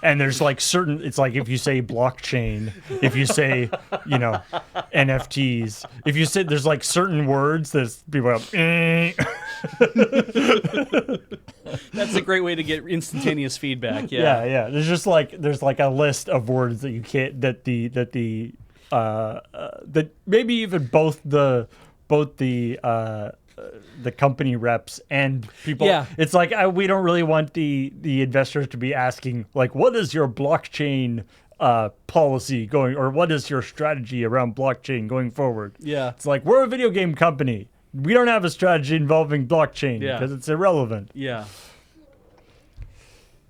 And there's like certain, it's like if you say blockchain, if you say, you know, NFTs, if you say there's like certain words that people have, That's a great way to get instantaneous feedback. Yeah. yeah. There's like a list of words that you can't, that maybe even both the company reps and people. Yeah. It's like we don't really want the investors to be asking like, what is your blockchain policy going, or what is your strategy around blockchain going forward? Yeah. It's like, we're a video game company. We don't have a strategy involving blockchain Yeah. because it's irrelevant. Yeah.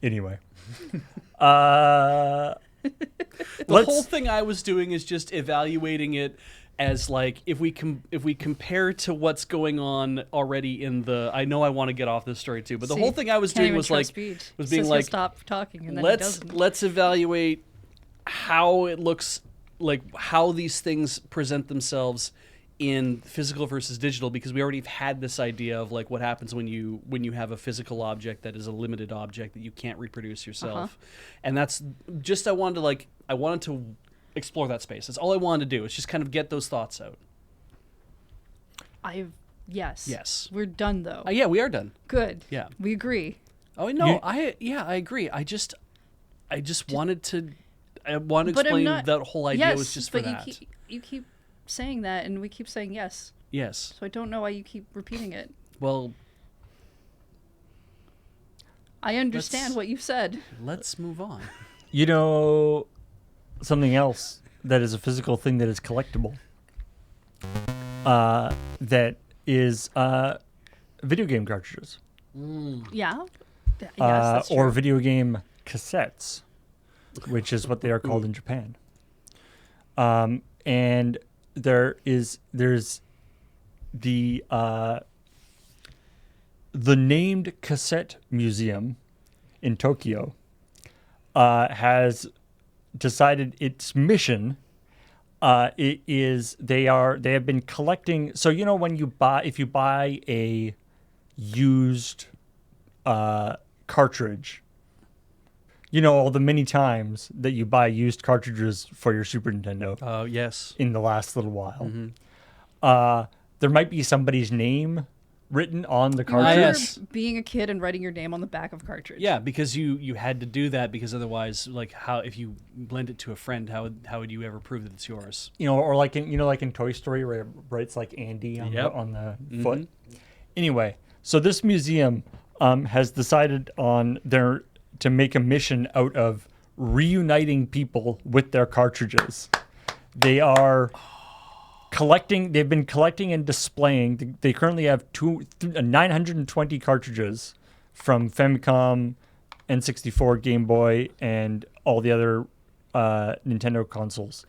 Anyway. The whole thing I was doing is just evaluating it as like if we compare to what's going on already in the. I know I want to get off this story too, but the See, whole thing I was can't doing even was like trust Pete. was He being says like, he'll stop talking, and then he doesn't. let's evaluate how it looks, like how these things present themselves in physical versus digital, because we already have had this idea of like what happens when you have a physical object that is a limited object that you can't reproduce yourself. And that's just I wanted to explore that space. That's all I wanted to do. Is just kind of get those thoughts out. Yes. We're done though. Yeah, we are done. Good. Yeah. We agree. Oh no, I agree. I just wanted to But I'm explain not- that whole idea yes, was just for but that. You keep saying that, and we keep saying yes. Yes. So I don't know why you keep repeating it. Well, I understand what you said. let's move on. You know, something else that is a physical thing that is collectible. That is video game cartridges. Yeah. Yes, that's Or true. video game cassettes, which is what they are called in Japan. And there's the named cassette museum in Tokyo has decided its mission. It is they have been collecting. So you know when if you buy a used cartridge, you know all the many times that you buy used cartridges for your Super Nintendo Yes. in the last little while. There might be somebody's name written on the You cartridge. remember yes. being a kid and writing your name on the back of cartridge. Yeah, because you had to do that because otherwise, like, how if you lend it to a friend, how would you ever prove that it's yours? Or like in Toy Story where it writes like Andy on Yep. on the foot. Anyway, so this museum has decided to make a mission out of reuniting people with their cartridges. They are collecting. They've been collecting and displaying. They currently have 920 cartridges from Famicom, N64, Game Boy, and all the other Nintendo consoles.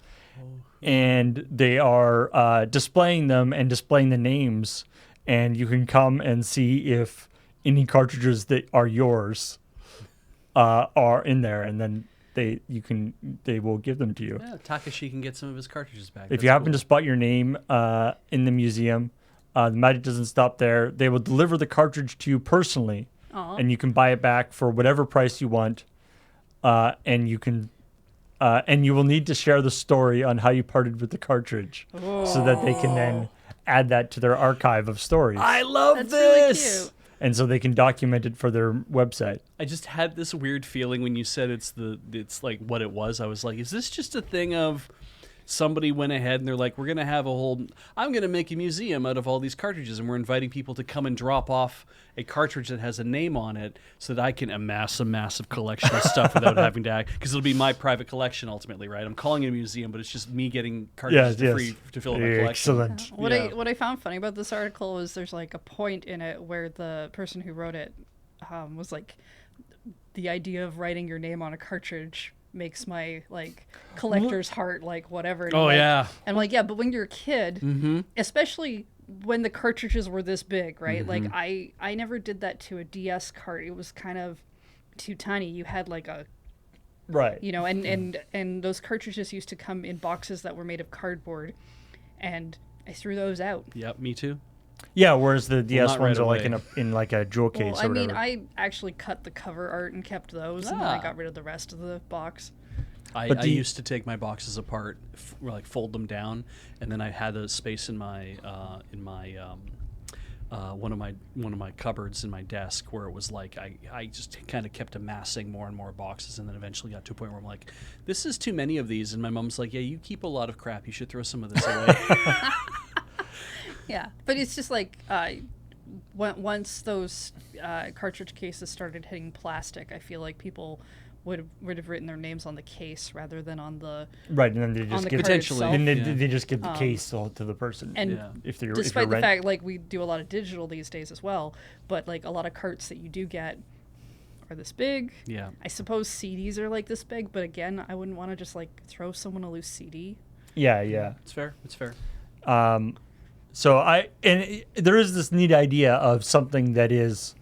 And they are displaying them and displaying the names. And you can come and see if any cartridges that are yours are in there, and then they will give them to you. Yeah, Takashi can get some of his cartridges back. If That's you happen cool. to spot your name in the museum, the magic doesn't stop there. They will deliver the cartridge to you personally, Aw. and you can buy it back for whatever price you want. And you will need to share the story on how you parted with the cartridge, so that they can then add that to their archive of stories, I love That's this. really cute. and so they can document it for their website. I just had this weird feeling when you said it's like what it was. I was like, is this just a thing of somebody went ahead and they're like, I'm going to make a museum out of all these cartridges, and we're inviting people to come and drop off a cartridge that has a name on it so that I can amass a massive collection of stuff without having to act, because it'll be my private collection ultimately, right? I'm calling it a museum, but it's just me getting cartridges free to fill up my collection. Excellent. What I found funny about this article is there's like a point in it where the person who wrote it was like, the idea of writing your name on a cartridge makes my like collector's heart like whatever. And Oh, like, yeah. And I'm like, yeah, but when you're a kid, especially when the cartridges were this big, right? Like I never did that to a DS cart. It was kind of too tiny. You had like a Right. and those cartridges used to come in boxes that were made of cardboard, and I threw those out. Yep, me too. Yeah, whereas the DS not ones right are like away. in like a jewel case Well, or I mean, whatever. I actually cut the cover art and kept those, and then I Ah. got rid of the rest of the box. I But used to take my boxes apart, like fold them down, and then I had a space in my one of my cupboards in my desk where it was like I just kind of kept amassing more and more boxes, and then eventually got to a point where I'm like, this is too many of these, and my mom's like, yeah, you keep a lot of crap, you should throw some of this away. Yeah, but it's just like once those cartridge cases started hitting plastic, I feel like people would have written their names on the case rather than on the Right, and then they just the give card Potentially. itself. then they, Yeah. they just give the case to the person. And Yeah. if you're despite the rent- fact like we do a lot of digital these days as well, but like a lot of carts that you do get are this big. Yeah. I suppose CDs are like this big, but again, I wouldn't want to just like throw someone a loose CD. yeah. It's fair. It's fair. So there is this neat idea of something that is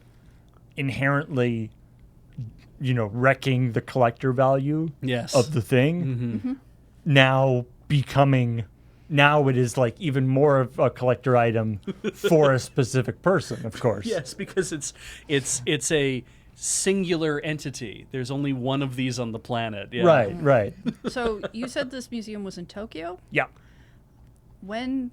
inherently, wrecking the collector value Yes. of the thing. Now it is like even more of a collector item for a specific person, of course. Yes, because it's a singular entity. There's only one of these on the planet. Yeah. Right. So you said this museum was in Tokyo? Yeah. When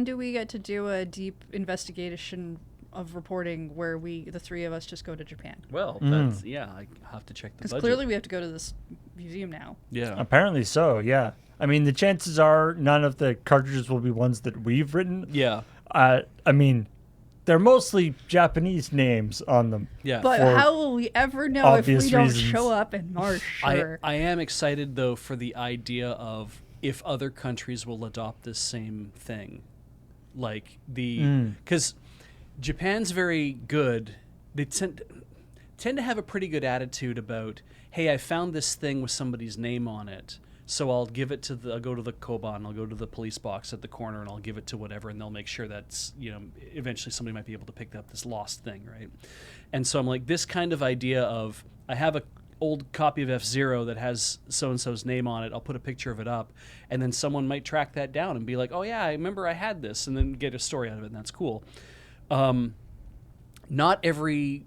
do we get to do a deep investigation of reporting where the three of us just go to Japan? Well, that's I have to check the Because budget. clearly we have to go to this museum now. Yeah. Apparently so, yeah. I mean, the chances are none of the cartridges will be ones that we've written. Yeah. I mean, they're mostly Japanese names on them. Yeah. But For how will we ever know if we obvious don't reasons. show up in March? Sure. I am excited though for the idea of if other countries will adopt this same thing, like because Japan's very good. They tend to have a pretty good attitude about, hey, I found this thing with somebody's name on it, so I'll give it to I'll go to the Koban, I'll go to the police box at the corner, and I'll give it to whatever, and they'll make sure that's eventually somebody might be able to pick up this lost thing, right? And so I'm like, this kind of idea of I have a old copy of F-Zero that has so-and-so's name on it, I'll put a picture of it up, and then someone might track that down and be like, oh yeah, I remember I had this, and then get a story out of it, and that's cool. Not every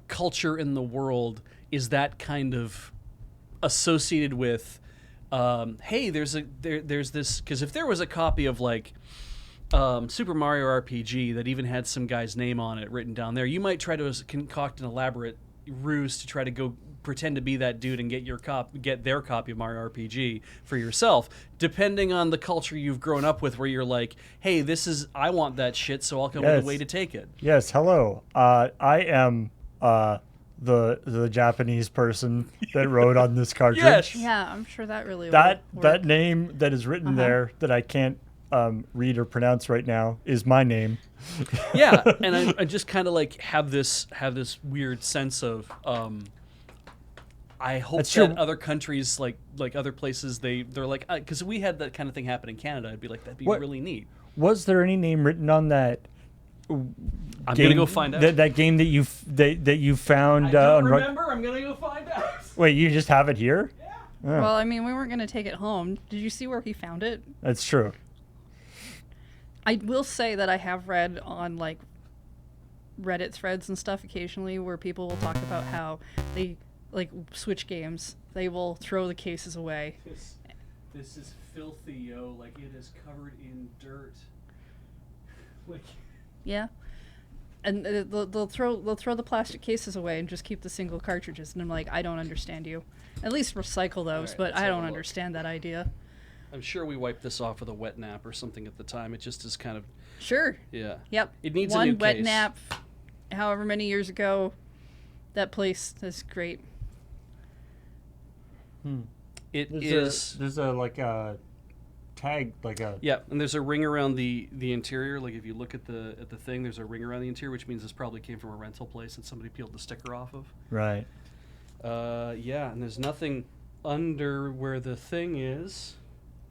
culture in the world is that kind of associated with, hey, there's this, because if there was a copy of like Super Mario RPG that even had some guy's name on it written down there, you might try to concoct an elaborate ruse to try to go pretend to be that dude and get their copy of Mario RPG for yourself, depending on the culture you've grown up with, where you're like, hey, I want that shit, so I'll come with a way to take it. Yes, hello. I am the Japanese person that wrote on this cartridge. Yes. Yeah, I'm sure that really That will that work. name that is written there that I can't read or pronounce right now is my name. Yeah, and I just kind of like have this weird sense of I hope That's that true. other countries like other places they're like, because we had that kind of thing happen in Canada. I'd be like, that'd be What- really neat. Was there any name written on that? I'm gonna go find out. That game that you found on I'm gonna go find out. Wait, you just have it here? Yeah. Well, I mean, we weren't going to take it home. Did you see where he found it? That's true. I will say that I have read on like Reddit threads and stuff occasionally where people will talk about how they like Switch games. They will throw the cases away. This is filthy, yo. Like, it is covered in dirt. Like, Yeah. And they'll throw the plastic cases away and just keep the single cartridges. And I'm like, I don't understand you. At least recycle those, Alright, but let's I have a don't look. understand that idea. I'm sure we wiped this off with a wet nap or something at the time. It just is kind of, Sure. yeah. Yep. It needs one a new wet case. nap, however many years ago. That place is great. It There's is. there's a like a tag like a Yeah, and there's a ring around the interior. Like, if you look at the thing, there's a ring around the interior, which means this probably came from a rental place that somebody peeled the sticker off of. right. Yeah, and there's nothing under where the thing is.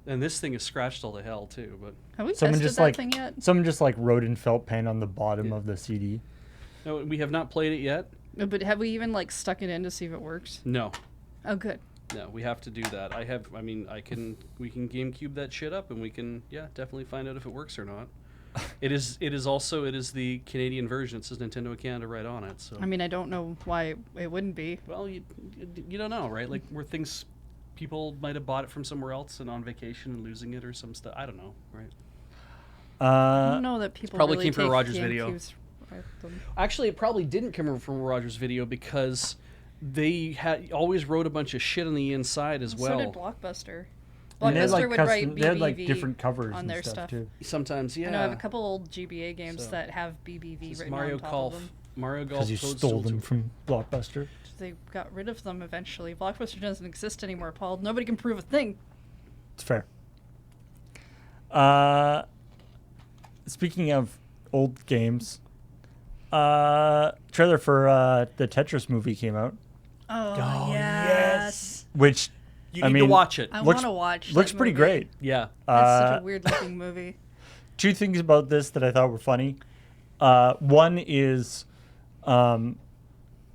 And this thing is scratched all to hell too, but Have we Someone tested just that like thing yet? someone just like wrote in felt pen on the bottom Yeah. of the CD. no, we have not played it yet. But have we even like stuck it in to see if it works? No. Oh, good. No, we have to do that. We can GameCube that shit up and we can, definitely find out if it works or not. It is the Canadian version. It says Nintendo of Canada right on it. So I mean, I don't know why it wouldn't be. well, you don't know, right? Like, where things people might have bought it from somewhere else and on vacation and losing it or some stuff. I don't know, right? I don't know that people probably really came from take Roger's Video. GameCubes with them. Actually, it probably didn't come from Rogers Video because they had always wrote a bunch of shit on the inside as well. So did Blockbuster. And they had, Blockbuster like, would custom- write they had like BBV different covers on and their stuff, stuff. too. Sometimes, yeah. I know I have a couple old GBA games So, that have BBV This is written Mario on top Golf. of them. Mario Golf. Because you Toadstool stole them Tour. from Blockbuster. They got rid of them eventually. Blockbuster doesn't exist anymore, Paul. Nobody can prove a thing. It's fair. Speaking of old games, trailer for the Tetris movie came out, Oh, yes. which You I need mean, to watch it. I looks- want to watch. looks that pretty movie. great. Yeah. That's such a weird looking movie. Two things about this that I thought were funny. One is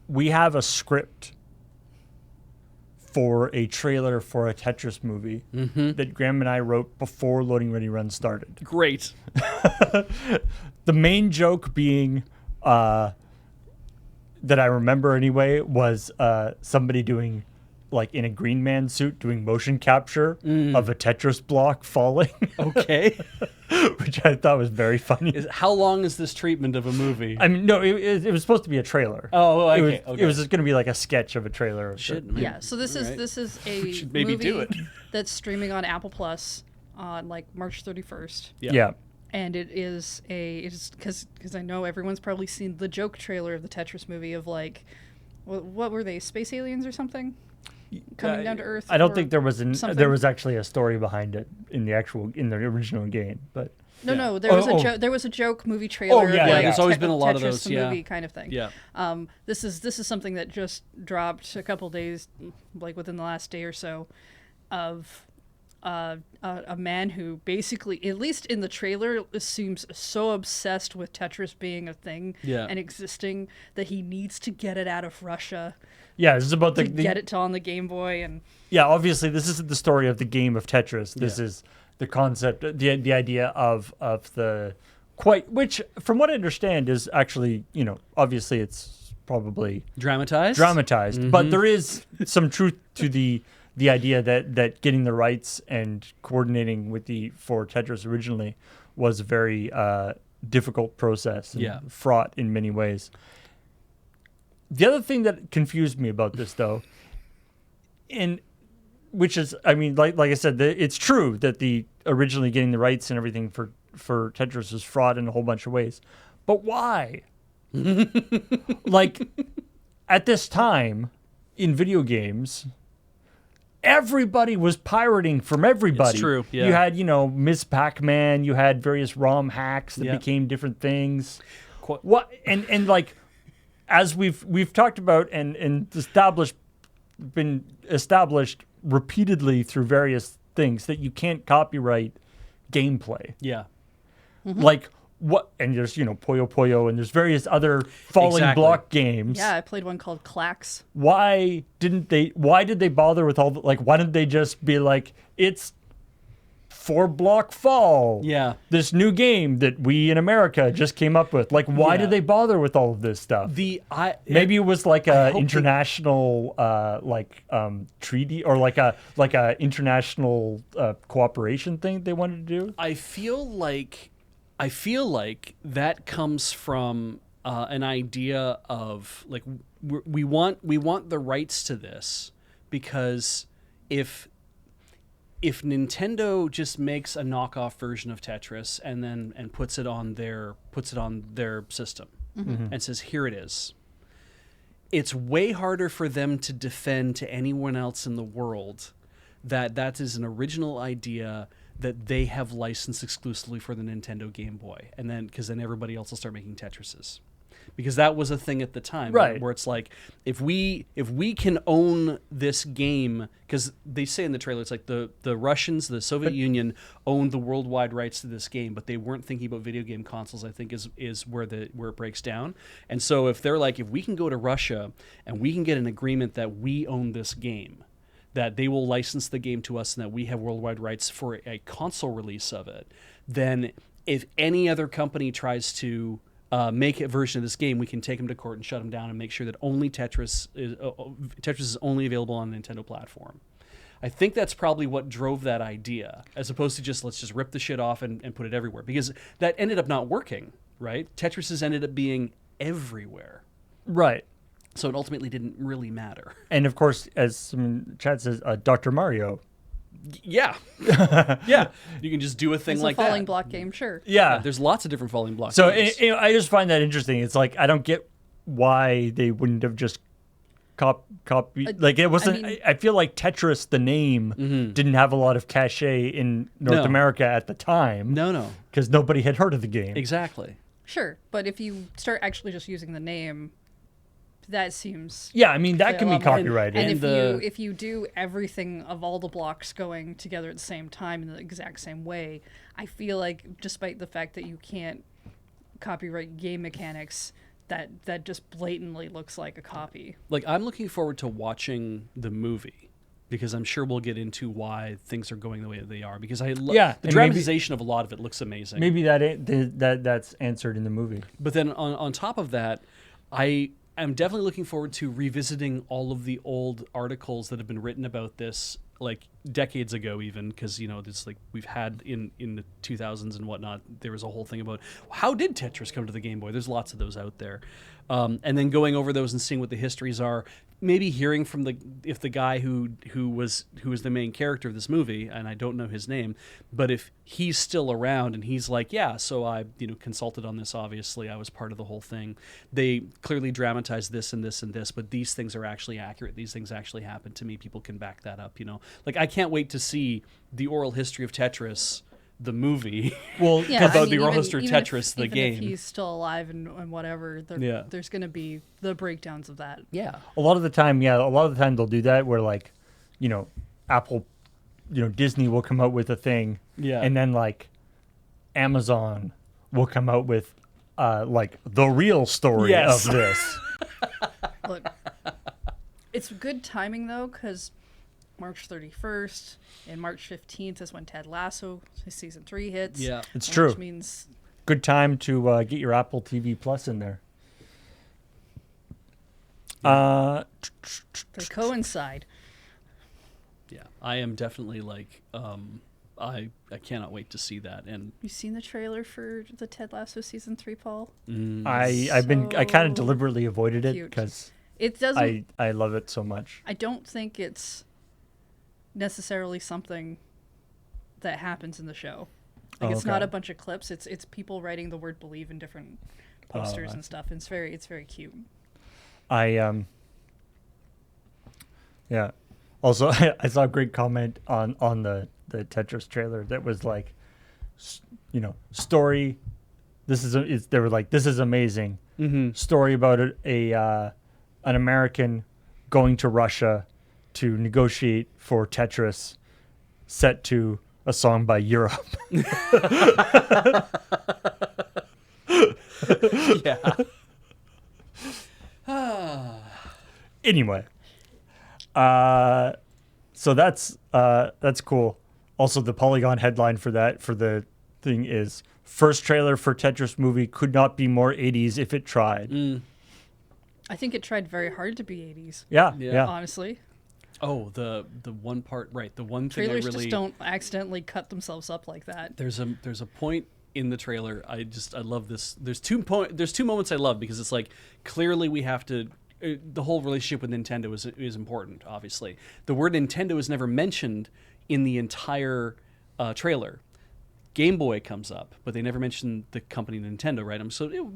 we have a script for a trailer for a Tetris movie that Graham and I wrote before Loading Ready Run started. Great. The main joke being that I remember anyway was somebody doing like in a Green Man suit doing motion capture of a Tetris block falling, Okay. which I thought was very funny. How long is this treatment of a movie? I mean, no, it was supposed to be a trailer. Oh, okay. It was, Okay. it was just going to be like a sketch of a trailer. of Shit, the- man. Yeah, so this Alright. is a should maybe movie do it. that's streaming on Apple Plus on like March 31st. Yeah. And it is because I know everyone's probably seen the joke trailer of the Tetris movie of like what were they, space aliens or something coming down to Earth? I don't or think there was something? there was actually a story behind it in the original game, but No, there Oh, was oh. there was a joke movie trailer. yeah, of, yeah. like, There's always been a lot of Tetris those, the yeah. movie kind of thing. Yeah. This is something that just dropped a couple days, like within the last day or so, of a man who basically, at least in the trailer, seems so obsessed with Tetris being a thing Yeah. and existing that he needs to get it out of Russia yeah, this is about to the get it to on the Game Boy. And yeah. Obviously, this isn't the story of the game of Tetris. This is the concept, the idea of the which, from what I understand, is actually obviously it's probably Dramatized? dramatized, but there is some truth to the idea that getting the rights and coordinating with for Tetris originally was a very difficult process and fraught in many ways. The other thing that confused me about this, though, which is, I mean, like I said, it's true that the originally getting the rights and everything for Tetris was fraught in a whole bunch of ways. But why? Like, at this time in video games, everybody was pirating from everybody. It's true, yeah. You had, Miss Pac-Man, you had various ROM hacks that became different things. What and like, as we've talked about and been established repeatedly through various things, that you can't copyright gameplay. Yeah. Mm-hmm. Like, what? And there's Puyo Puyo, and there's various other falling block games. Yeah, I played one called Clax. Why did they bother with all the, like, why didn't they just be like, it's 4-block fall? Yeah. This new game that we in America just came up with. Like, why did they bother with all of this stuff? Maybe it was like a international treaty, or like a international cooperation thing they wanted to do. I feel like that comes from an idea of, like, we want the rights to this, because if Nintendo just makes a knockoff version of Tetris and puts it on their system and says, here it is, it's way harder for them to defend to anyone else in the world that is an original idea that they have licensed exclusively for the Nintendo Game Boy, and because then everybody else will start making Tetrises, because that was a thing at the time, right? Where it's like, if we can own this game, because they say in the trailer, it's like the Russians, the Soviet Union, owned the worldwide rights to this game, but they weren't thinking about video game consoles. I think is where it breaks down. And so if they're like, if we can go to Russia and we can get an agreement that we own this game, that they will license the game to us and that we have worldwide rights for a console release of it, then if any other company tries to make a version of this game, we can take them to court and shut them down and make sure that only Tetris is only available on the Nintendo platform. I think that's probably what drove that idea, as opposed to let's just rip the shit off and put it everywhere, because that ended up not working, right? Tetris has ended up being everywhere. Right. So it ultimately didn't really matter. And of course, as Chad says, Dr. Mario. Yeah. Yeah. You can just do a thing It's like a falling that. block game, sure. Yeah. There's lots of different falling blocks. So games. I just find that interesting. It's like, I don't get why they wouldn't have just copy. Like, it wasn't. I feel like Tetris, the name, didn't have a lot of cachet in North America at the time. No. Because nobody had heard of the game. Exactly. Sure, but if you start actually just using the name, that seems... Yeah, I mean, that can be copyrighted. And if you do everything of all the blocks going together at the same time in the exact same way, I feel like, despite the fact that you can't copyright game mechanics, that just blatantly looks like a copy. Like, I'm looking forward to watching the movie, because I'm sure we'll get into why things are going the way that they are, because the dramatization of a lot of it looks amazing. Maybe that's answered in the movie. But then on top of that, I'm definitely looking forward to revisiting all of the old articles that have been written about this, like decades ago even, because, this, like, we've had in the 2000s and whatnot, there was a whole thing about how did Tetris come to the Game Boy. There's lots of those out there. And then going over those and seeing what the histories are, maybe hearing from the guy who was the main character of this movie, and I don't know his name, but if he's still around and he's like, yeah, so I consulted on this, obviously I was part of the whole thing. They clearly dramatized this and this and this, but these things are actually accurate. These things actually happened to me. People can back that up, Like, I can't wait to see the oral history of Tetris, the movie, about the oral history of Tetris, the game. If he's still alive and whatever, there's going to be the breakdowns of that. Yeah. A lot of the time they'll do that where, like, Apple, Disney will come out with a thing, and then, like, Amazon will come out with, like, the real story of this. Look, it's good timing, though, because March 31st and March 15th is when Ted Lasso season 3 hits. Yeah, it's true. Which means good time to get your Apple TV Plus in there. they coincide. Yeah, I am definitely, like, I cannot wait to see that. And You seen the trailer for the Ted Lasso season 3, Paul? I kind of So deliberately avoided it cute. because It doesn't. I love it so much. I don't think it's necessarily something that happens in the show. Like it's not okay. a bunch of clips. It's people writing the word believe in different posters and stuff. And it's very cute. Yeah. Also, I saw a great comment on the Tetris trailer that was like, story. They were like, this is amazing. Mm-hmm. Story about an American going to Russia to negotiate for Tetris, set to a song by Europe. Yeah. Anyway, so that's cool. Also, the Polygon headline for the thing is first trailer for Tetris movie could not be more 80s if it tried. I think it tried very hard to be 80s. Yeah. Honestly, Oh, the one part, right? The one thing trailers I really just don't accidentally cut themselves up like that. there's a point in the trailer. I love this. There's two moments I love because it's like clearly we have to. The whole relationship with Nintendo is important. Obviously, the word Nintendo is never mentioned in the entire trailer. Game Boy comes up, but they never mention the company Nintendo, right?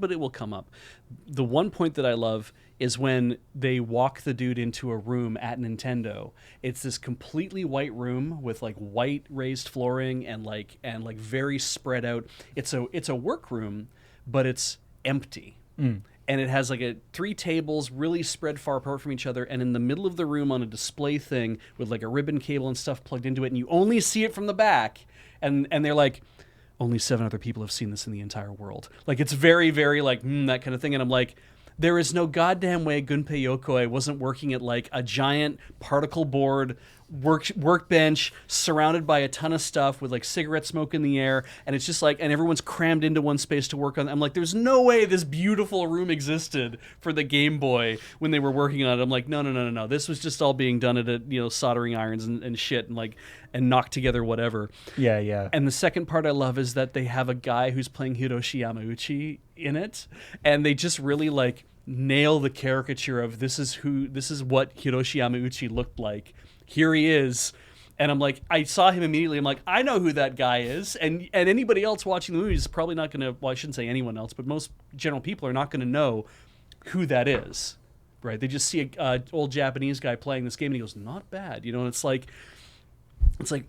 But it will come up. The one point that I love is when they walk the dude into a room at Nintendo. It's this completely white room with like white raised flooring and like very spread out. It's a workroom, but it's empty. And it has like 3 tables really spread far apart from each other, and in the middle of the room on a display thing with like a ribbon cable and stuff plugged into it, and you only see it from the back. And they're like, only 7 other people have seen this in the entire world. Like it's very, very like that kind of thing. And I'm like, there is no goddamn way Gunpei Yokoi wasn't working at like a giant particle board workbench surrounded by a ton of stuff with like cigarette smoke in the air, and it's just like, and everyone's crammed into one space to work on. I'm like, there's no way this beautiful room existed for the Game Boy when they were working on it. I'm like, no. This was just all being done at soldering irons and shit and knocked together whatever. Yeah. And the second part I love is that they have a guy who's playing Hiroshi Yamauchi in it, and they just really like nail the caricature of this is what Hiroshi Yamauchi looked like. Here he is. And I'm like, I saw him immediately. I'm like, I know who that guy is. And anybody else watching the movie is probably not going to, well, I shouldn't say anyone else, but most general people are not going to know who that is, right? They just see a old Japanese guy playing this game and he goes, not bad. And it's like,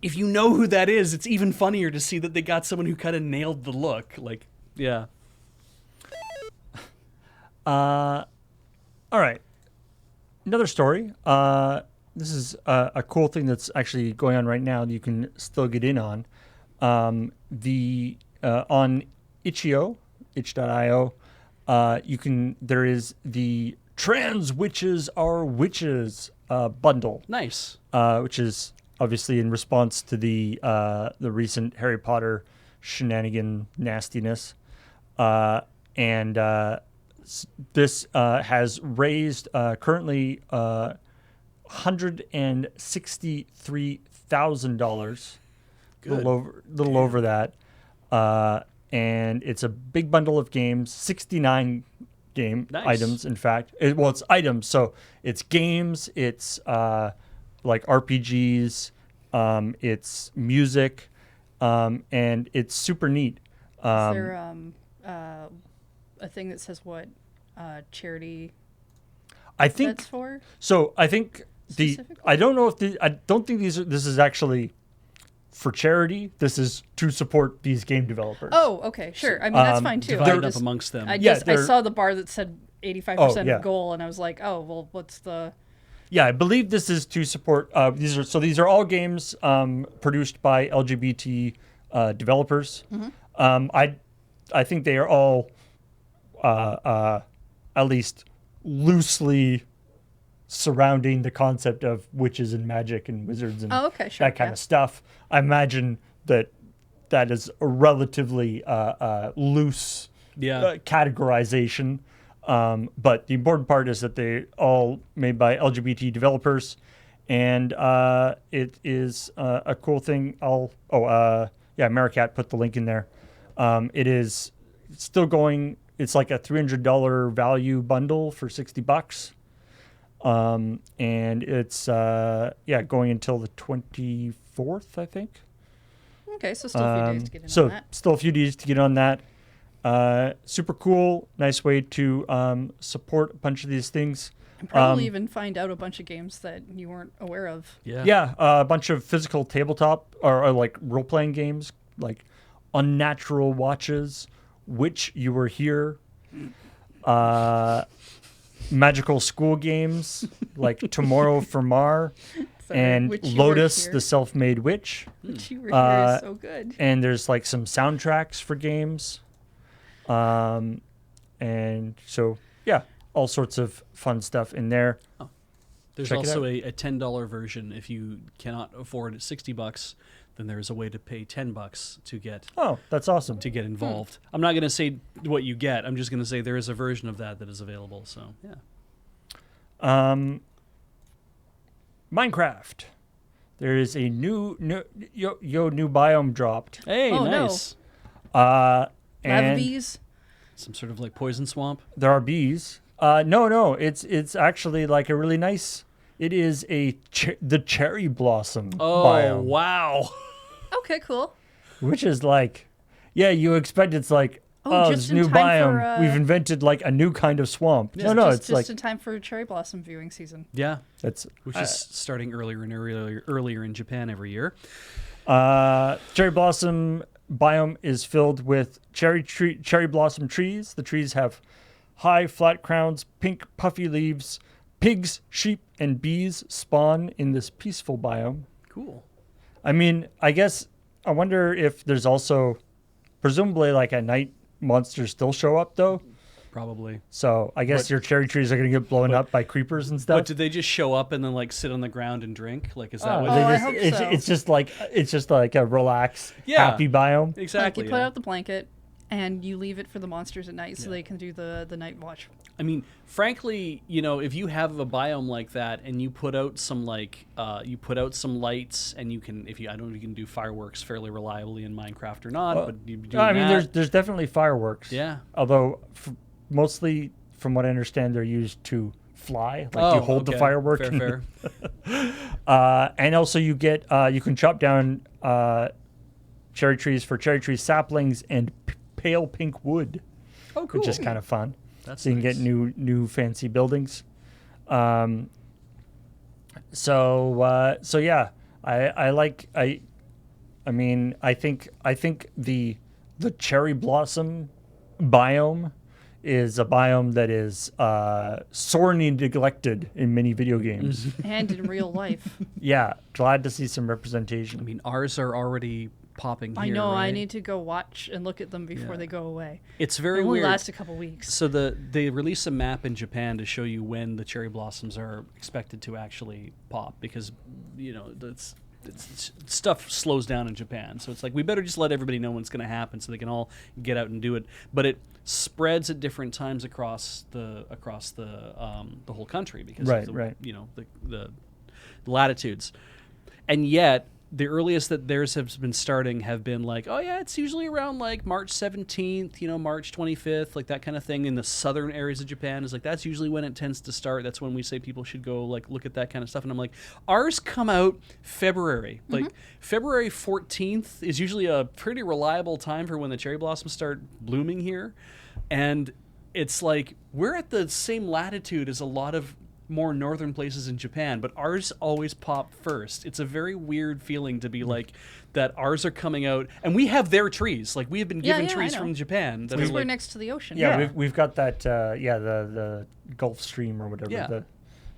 if you know who that is, it's even funnier to see that they got someone who kind of nailed the look. Like, yeah. All right. Another story. This is a cool thing that's actually going on right now that you can still get in on. On itch.io, there is the Trans Witches Are Witches bundle. Nice. Which is obviously in response to the recent Harry Potter shenanigan nastiness. And this has raised currently $163,000, little over that, and it's a big bundle of games, 69 game items. In fact, it's items, so it's games, it's like RPGs, it's music, and it's super neat. Is there a thing that says what charity? I think that's for? So I think I don't know if I don't think this is actually for charity. This is to support these game developers. Oh, okay, sure. I mean, that's fine too. Divided up amongst them. I saw the bar that said 85% of goal, and I was like, oh, well, what's the? Yeah, I believe this is to support. These are all games produced by LGBT developers. Mm-hmm. I think they are all at least loosely surrounding the concept of witches and magic and wizards and that kind of stuff. I imagine that is a relatively loose categorization. But the important part is that they all made by LGBT developers, and it is a cool thing. Maricat put the link in there. It is still going. It's like a $300 value bundle for $60. And it's going until the 24th, I think. Okay, so still a few days to get in So on that. still a few days to get on that. Super cool, nice way to support a bunch of these things. And probably even find out a bunch of games that you weren't aware of. Yeah. A bunch of physical tabletop or like role-playing games, like Unnatural Watches, Which You Were Here, magical school games like Tomorrow for Mar, Sorry, and Which You Were Lotus, Here. the Self-Made Witch. Which You Were Here is so good. And there's like some soundtracks for games. And so, yeah, all sorts of fun stuff in there. There's Check it also out. a $10 version. If you cannot afford $60, then there's a way to pay $10 to get Oh, that's awesome. involved. I'm not going to say what you get. I'm just going to say there is a version of that is available. So yeah. Minecraft. There is a new biome dropped. Hey, Oh, no. nice. Lava And bees. Some sort of like poison swamp. there are bees. No, it's actually like a really nice. It is the cherry blossom Oh, biome, wow. Okay, cool. which is like, yeah, you expect it's like, Oh, this just in new time biome. for, We've invented like a new kind of swamp. Yeah. No, just it's like in time for cherry blossom viewing season. Yeah. it's Which is starting earlier and earlier in Japan every year. cherry blossom biome is filled with cherry blossom trees. The trees have high flat crowns, pink puffy leaves. Pigs, sheep, and bees spawn in this peaceful biome. Cool. I mean, I wonder if there's also, presumably like at night, monsters still show up though. Probably. So I guess But- your cherry trees are going to get blown up by creepers and stuff. But did they just show up and then like sit on the ground and drink? Like, is that Oh, what? they I just- hope it's, so. it's just like a relaxed, Yeah. happy biome. Exactly. Like you put yeah. out the blanket and you leave it for the monsters at night so they can do the night watch. I mean, frankly, if you have a biome like that and you put out some some lights and you can, I don't know if you can do fireworks fairly reliably in Minecraft or not, but you do I mean, that. there's definitely fireworks. Yeah. Although mostly, from what I understand, they're used to fly. Like you hold the okay. firework. Fair. And also you get you can chop down cherry trees for cherry tree saplings and pale pink wood, Oh, cool. which is kind of fun. That's So you can nice. get new fancy buildings. So yeah, I think the cherry blossom biome is a biome that is sorely neglected in many video games. And in real life. Yeah, glad to see some I representation. mean, ours are already popping here. I know. I right? need to go watch and look at them before Yeah. they go away. It's They very only weird. last a couple weeks. So they release a map in Japan to show you when the cherry blossoms are expected to actually pop because stuff slows down in Japan. So it's like we better just let everybody know when it's going to happen so they can all get out and do it. But it spreads at different times across the whole country because Right, of the, right. The latitudes. And yet the earliest that theirs has been starting have been like, oh yeah, it's usually around like March 17th, March 25th, like that kind of thing in the southern areas of Japan is like, that's usually when it tends to start. That's when we say people should go like look at that kind of stuff. And I'm like, ours come out February. Like February 14th is usually a pretty reliable time for when the cherry blossoms start blooming here. And it's like, we're at the same latitude as a lot of more northern places in Japan, but ours always pop first. It's a very weird feeling to be like that ours are coming out and we have their trees. Like we have been given yeah, I trees know. from Japan that are Because we're like, next to the ocean. Yeah, we've got that. The Gulf Stream or whatever. Yeah. The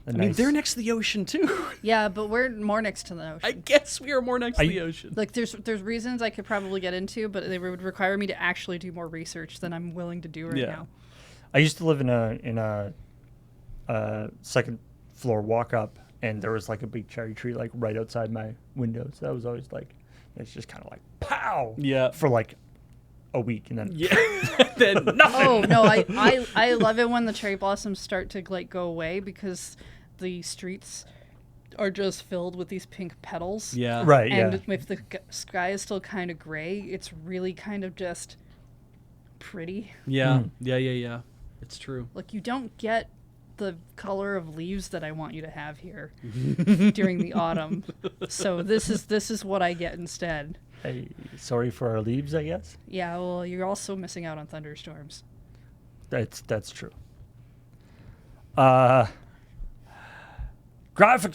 I mean, they're next to the ocean too. Yeah, but we're more next to the ocean. I guess we are more next to the ocean. Like there's reasons I could probably get into, but they would require me to actually do more research than I'm willing to do right Yeah. now. I used to live in a second floor walk up, and there was like a big cherry tree like right outside my window. So that was always like, it's just kind of like pow. Yeah. For like a week, and then Yeah. Then nothing. Oh no, I love it when the cherry blossoms start to like go away because the streets are just filled with these pink petals. Yeah. Right. And Yeah. if the sky is still kind of gray, it's really kind of just pretty. Yeah. Yeah. It's true. Like, you don't get the color of leaves that I want you to have here during the autumn. So this is what I get instead. Hey, sorry for our leaves, I guess. Yeah, well, you're also missing out on thunderstorms. That's true. Graphics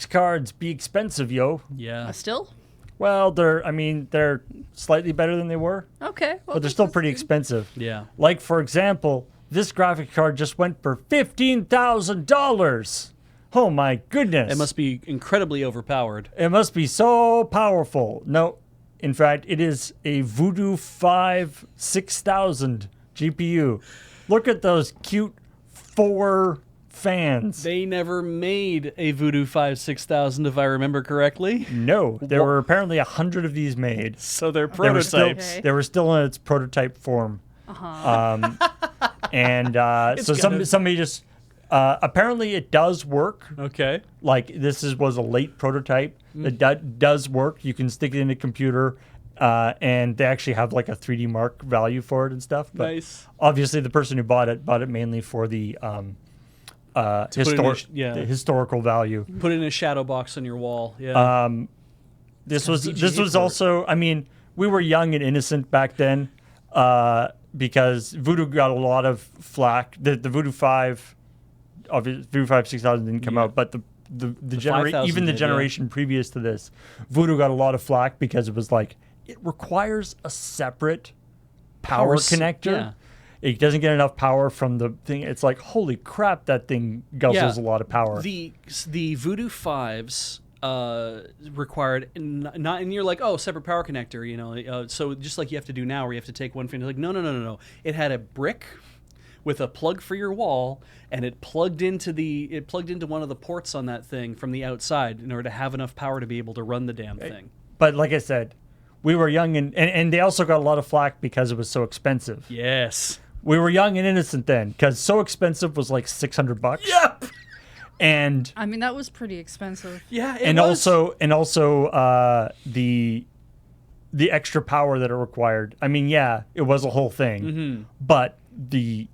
cards be expensive, yo. Yeah. Still? Well, they're slightly better than they were, Okay. Well, but they're still that's pretty good. expensive. Yeah. Like, for example, this graphic card just went for $15,000. Oh my goodness. It must be incredibly overpowered. It must be so powerful. No, in fact, it is a Voodoo 5 6000 GPU. Look at those cute 4 fans. They never made a Voodoo 5 6000, if I remember correctly. No, there were apparently 100 of these made. So they're They were still, prototypes. Okay. they were still in its prototype form. And so somebody just apparently it does work. Okay. Like this was a late prototype. It does work. You can stick it in a computer, and they actually have like a 3D Mark value for it and stuff. But Nice. obviously, the person who bought it mainly for the put it in the historical value. Put it in a shadow box on your wall. Yeah. This got was VGA port. also. I mean, we were young and innocent back then, because Voodoo got a lot of flack. The Voodoo 5, Voodoo 5 6000 didn't come Yeah. out, but the 5000 even the did, yeah. generation previous to this, Voodoo got a lot of flack because it was like it requires a separate power connector. Yeah. It doesn't get enough power from the thing. It's like, holy crap, that thing guzzles a lot of power. The Voodoo 5s required not, and you're like, oh, separate power connector, you know. So just like you have to do now, where you have to take one finger. Like, no. It had a brick with a plug for your wall, and it plugged into one of the ports on that thing from the outside in order to have enough power to be able to run the damn thing. But like I said, we were young and they also got a lot of flack because it was so expensive. Yes. We were young and innocent then, because so expensive was like $600. Yep. And I mean, that was pretty expensive. Yeah. also the extra power that it required. I mean, yeah, it was a whole thing, Mm-hmm. but the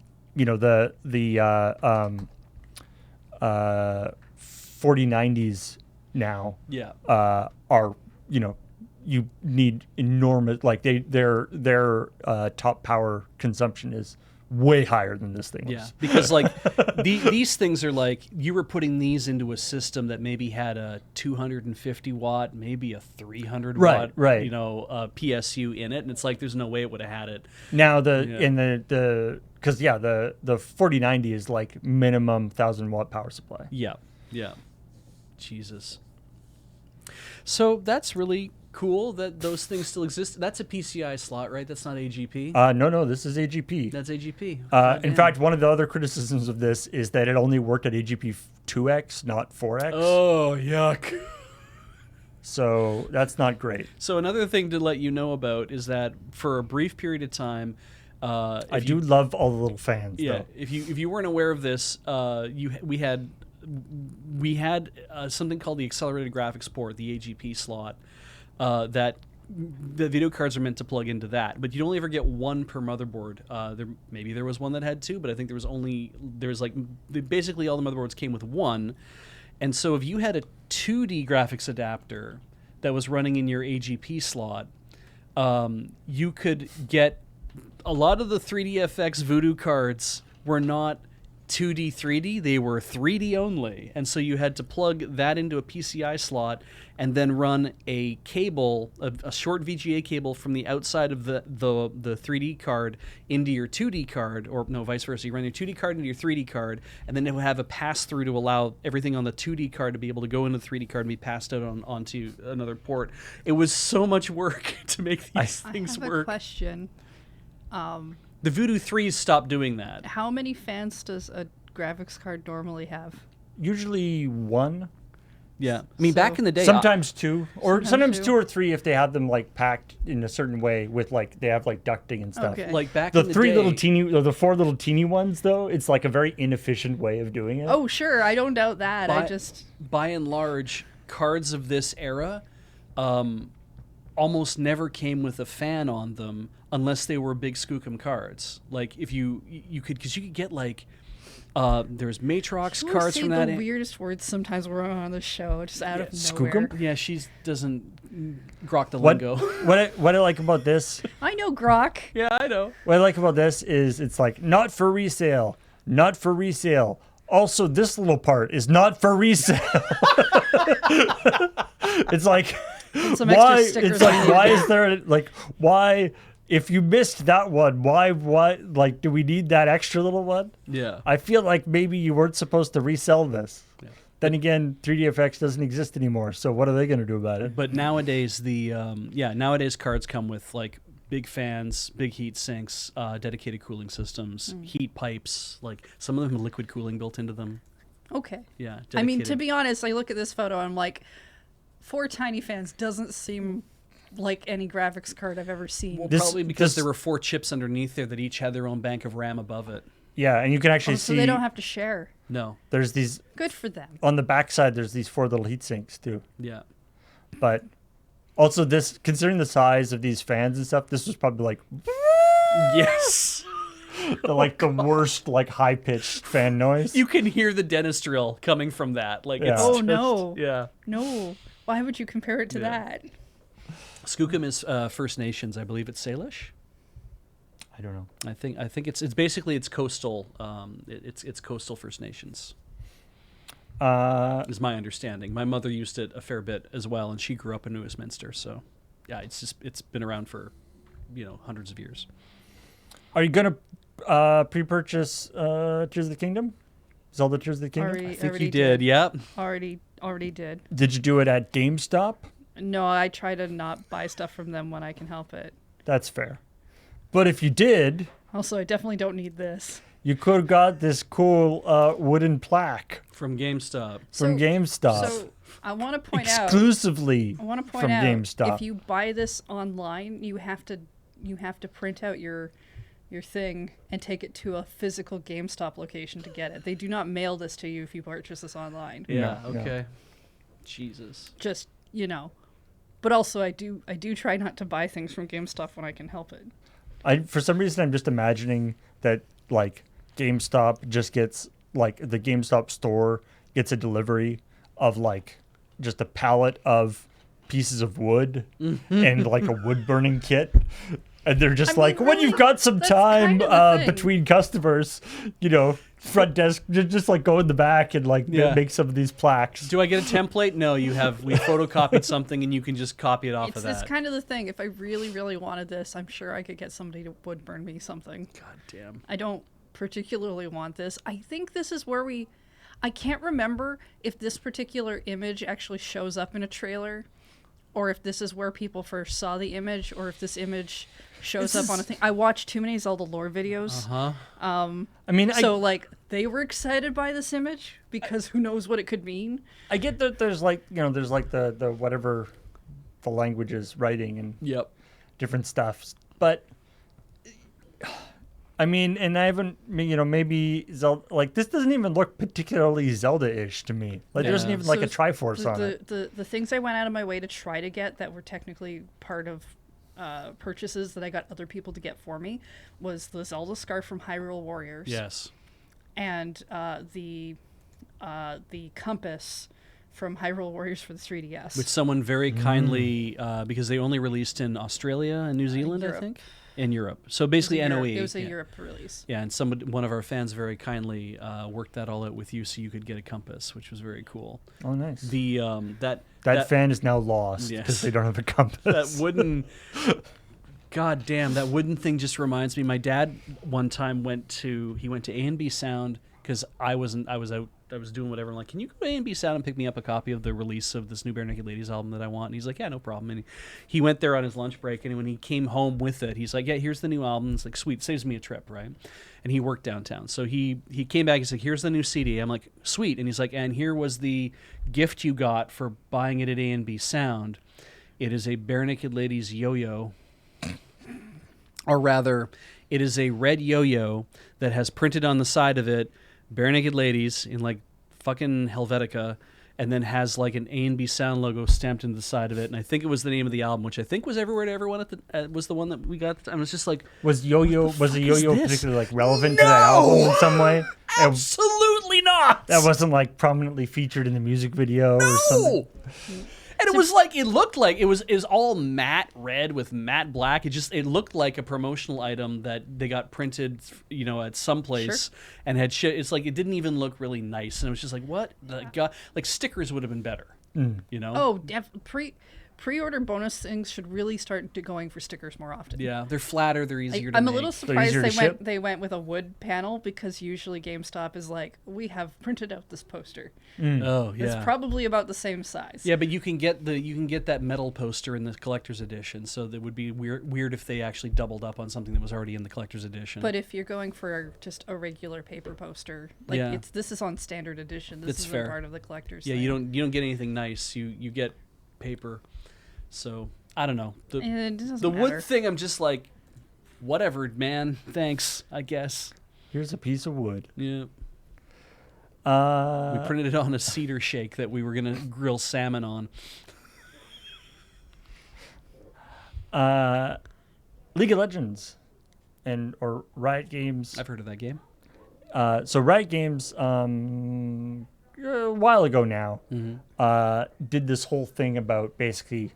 4090s now Yeah. are, you need enormous, like their top power consumption is way higher than this thing was. Yeah, because like these things are like you were putting these into a system that maybe had a 250 watt, maybe a 300 watt, right. PSU in it, and it's like there's no way it would have had it. Now Yeah. because the 4090 is like minimum 1,000 watt power supply. Yeah. Jesus. So that's really cool that those things still exist. That's a PCI slot, right? That's not AGP. No, this is AGP. That's AGP. In Goddamn. fact, one of the other criticisms of this is that it only worked at AGP 2x, not 4x. Oh, yuck. So that's not great. So another thing to let you know about is that for a brief period of time, I do love all the little fans, Yeah, though. if you weren't aware of this, we had something called the accelerated graphics port, the AGP slot, that the video cards are meant to plug into that, but you'd only ever get one per motherboard. Maybe there was one that had two, but I think basically all the motherboards came with one, and so if you had a 2D graphics adapter that was running in your AGP slot, you could get a lot of the 3DFX Voodoo cards were not 2D, 3D, they were 3D only. And so you had to plug that into a PCI slot and then run a cable, a short VGA cable from the outside of the 3D card into your 2D card, or no, vice versa. You run your 2D card into your 3D card, and then it would have a pass-through to allow everything on the 2D card to be able to go into the 3D card and be passed out onto another port. It was so much work to make these things I have work. a question. The Voodoo 3s stopped doing that. How many fans does a graphics card normally have? Usually one, Yeah. I mean, So- back in the day, sometimes two, or sometimes two. 2 or 3 if they have them like packed in a certain way with like they have like ducting and stuff. Okay. like back The in the 3 day, little teeny, or the 4 little teeny ones, though, it's like a very inefficient way of doing it. Oh, sure. I don't doubt that. By- I just... by and large, cards of this era almost never came with a fan on them unless they were big Skookum cards. Like if you could get like there's Matrox You cards say from the that. weirdest words sometimes we're on the show, just out of Skookum? nowhere. Yeah, she doesn't grok the What lingo. what I like about this, I know Grok. Yeah, I know. what I like about this is it's like not for resale, not for resale. Also, this little part is not for resale. It's like Some why? extra stickers It's like on why it. is there like why? If you missed that one, why? Like, do we need that extra little one? Yeah. I feel like maybe you weren't supposed to resell this. Yeah. Then again, 3DFX doesn't exist anymore, so what are they going to do about it? But nowadays nowadays cards come with like big fans, big heat sinks, dedicated cooling systems, heat pipes, like some of them have liquid cooling built into them. Okay. Yeah. I mean, to dedicated. be honest, I look at this photo and I'm like, 4 tiny fans doesn't seem like any graphics card I've ever seen. Well, This- probably because this- there were 4 chips underneath there that each had their own bank of RAM above it. Yeah, and you can actually So see they don't have to share. No. there's these Good for them. on the backside. There's these 4 little heat sinks too. Yeah. But also, this considering the size of these fans and stuff, this was probably like Yes. the worst like high pitched fan noise. You can hear the dentist drill coming from that. Like, Yeah. it's Oh, just- no. Yeah. No. Why would you compare it to Yeah. that? Skookum is First Nations. I believe it's Salish. I don't know. I think it's basically it's coastal. It's coastal First Nations is my understanding. My mother used it a fair bit as well, and she grew up in Westminster. So, yeah, it's been around for hundreds of years. Are you gonna pre-purchase Tears of the Kingdom? Zelda Tears of the Kingdom? Already, I think already you did. Yep. Already did. Did you do it at GameStop? No, I try to not buy stuff from them when I can help it. That's fair. But if you did, Also, I definitely don't need this. you could have got this cool wooden plaque From GameStop. from GameStop. So I want to point out. Exclusively I want to point from out. GameStop. If you buy this online, you have to print out your thing and take it to a physical GameStop location to get it. They do not mail this to you if you purchase this online. Yeah. No. Okay. Jesus. Just But also, I do try not to buy things from GameStop when I can help it. For some reason, I'm just imagining that like GameStop just gets like the GameStop store gets a delivery of like just a pallet of pieces of wood and like a wood burning kit. And they're just I mean, like, when really, you've got some that's time kind of the thing. between customers, front desk, just like go in the back and like Yeah. make some of these plaques. Do I get a template? No, we photocopied something and you can just copy it off of It's that. kind of the thing. If I really, really wanted this, I'm sure I could get somebody to wood burn me something. God damn. I don't particularly want this. I think this is where I can't remember if this particular image actually shows up in a trailer or if this is where people first saw the image or if this image shows up on a thing. I watched too many Zelda lore videos. I mean, So they were excited by this image because who knows what it could mean. I get that there's like, there's like the whatever the language is writing and Yep. different stuff. But I mean, and I haven't, maybe Zelda, like this doesn't even look particularly Zelda-ish to me. Like there isn't Yeah. even like a So Triforce on it. The things I went out of my way to try to get that were technically part of purchases that I got other people to get for me was the Zelda scarf from Hyrule Warriors. Yes. And the compass from Hyrule Warriors for the 3DS. Which someone very kindly, because they only released in Australia and New Zealand, I Europe. think, in Europe. So basically, It was a NOE. Europe- It was a yeah. Europe release. Yeah, and one of our fans very kindly worked that all out with you, so you could get a compass, which was very cool. Oh, nice. The That fan is now lost Yes. because they don't have a compass. that wooden. God damn, that wooden thing just reminds me. My dad one time went to A&B Sound because I was out. I was doing whatever. I'm like, can you go to A&B Sound and pick me up a copy of the release of this new Bare Naked Ladies album that I want? And he's like, yeah, no problem. And he went there on his lunch break, and when he came home with it, he's like, yeah, here's the new album. It's like, sweet, saves me a trip, right? And he worked downtown, so he came back. He's like, here's the new CD. I'm like, sweet. And he's like, and here was the gift you got for buying it at A&B Sound. It is a Bare Naked Ladies yo-yo. Or rather, it is a red yo-yo that has printed on the side of it Bare Naked Ladies in like fucking Helvetica, and then has like an A&B Sound logo stamped into the side of it. And I think it was the name of the album, which I think was Everywhere to Everyone at the was the one that we got at the time. I was just like, Was the fuck yo-yo is this? particularly like relevant to that album in some way? absolutely not. That wasn't like prominently featured in the music video or something. And it was like it looked like it was all matte red with matte black. It looked like a promotional item that they got printed, at some place and had shit. It's like it didn't even look really nice, and it was just like, what the god? Like stickers would have been better, Oh, pre-order bonus things should really start going for stickers more often. Yeah, they're flatter, they're easier to I'm make. a little surprised easier to ship? they went with a wood panel, because usually GameStop is like, we have printed out this poster. Oh yeah, It's probably about the same size. yeah, but you can get that metal poster in the collector's edition, so that would be weird if they actually doubled up on something that was already in the collector's edition. But if you're going for just a regular paper poster, like Yeah. this is on standard edition. This That's isn't fair. part of the collector's. yeah, thing. you don't get anything nice. You get paper. So I don't know. And it doesn't The wood matter. thing, I'm just like, whatever, man. Thanks, I guess. Here's a piece of wood. Yeah. Uh, We printed it on a cedar shake that we were gonna grill salmon on. League of Legends or Riot Games. I've heard of that game. So Riot Games, a while ago now, did this whole thing about basically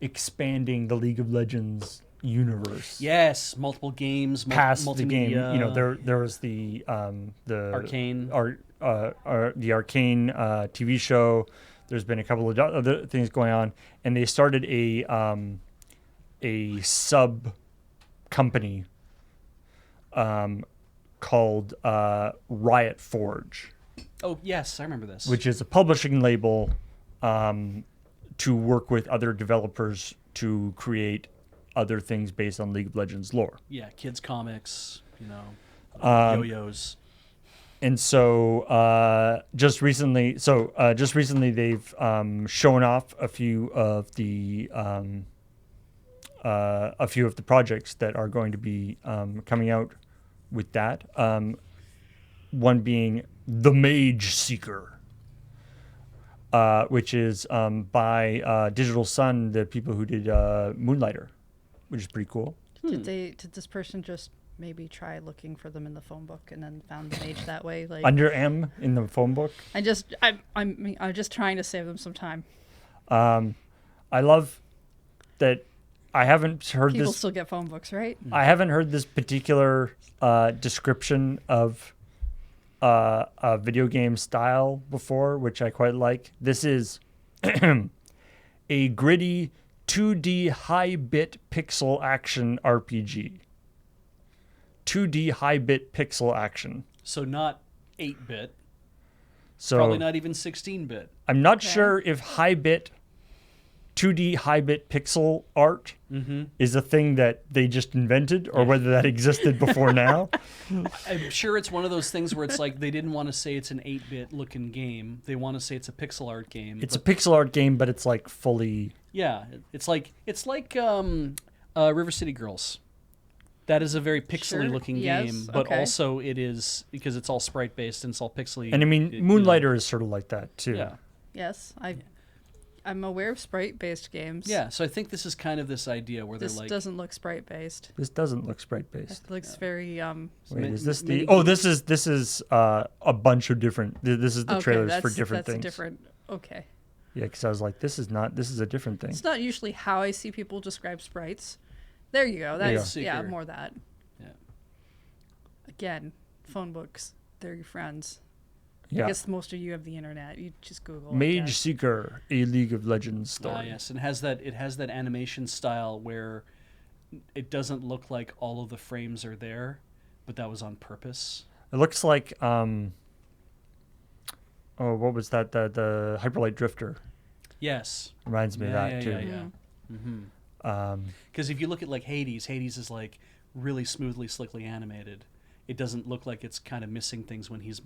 expanding the League of Legends universe. Yes, multiple games, Past the game, multimedia. there was the Arcane. the Arcane TV show. There's been a couple of other things going on, and they started a sub company called Riot Forge, Oh yes, I remember this. which is a publishing label to work with other developers to create other things based on League of Legends lore. yeah, kids comics, Um, yo-yos. And so just recently they've shown off a few of the projects that are going to be coming out with that. One being the Mage Seeker, which is by Digital Sun, the people who did Moonlighter, which is pretty cool. Did this person just maybe try looking for them in the phone book and then found the mage that way? Like, Under M in the phone book. I'm just trying to save them some time. I love that. I haven't heard People this. still get phone books, right? I haven't heard this particular description of a video game style before, which I quite like. This is a gritty 2D high-bit pixel action RPG. 2D high-bit pixel action. So not 8-bit, So probably not even 16-bit. I'm not Okay. sure if high-bit 2D high-bit pixel art is a thing that they just invented or whether that existed before now. I'm sure it's one of those things where it's like they didn't want to say it's an 8-bit looking game. They want to say it's a pixel art game. It's a but pixel art game, but it's like fully... yeah, it's like River City Girls. That is a very pixely Sure, looking yes, game, but okay. also it is because it's all sprite based and it's all pixely. And I mean, Moonlighter is sort of like that too. Yeah. Yes, I'm aware of sprite-based games. Yeah, so I think this is kind of this idea where This they're like, doesn't look sprite-based. This doesn't look sprite based. It looks very Wait, is this mini- the? Oh, this is a bunch of different. This is the okay, trailers that's, for different that's things. different. Okay. Yeah, because I was like, this is not. This is a different thing. It's not usually how I see people describe sprites. There you go. That's Yeah. yeah, more that. Yeah. Again, phone books. They're your friends. Yeah. I guess most of you have the internet. You just Google. I Mage guess. Seeker, a League of Legends story. yes, and it has that animation style where it doesn't look like all of the frames are there, but that was on purpose. It looks like oh, what was that? The Hyperlight Drifter Yes. reminds me of that too. Yeah. Because if you look at like Hades is like really smoothly, slickly animated. It doesn't look like it's kind of missing things when he's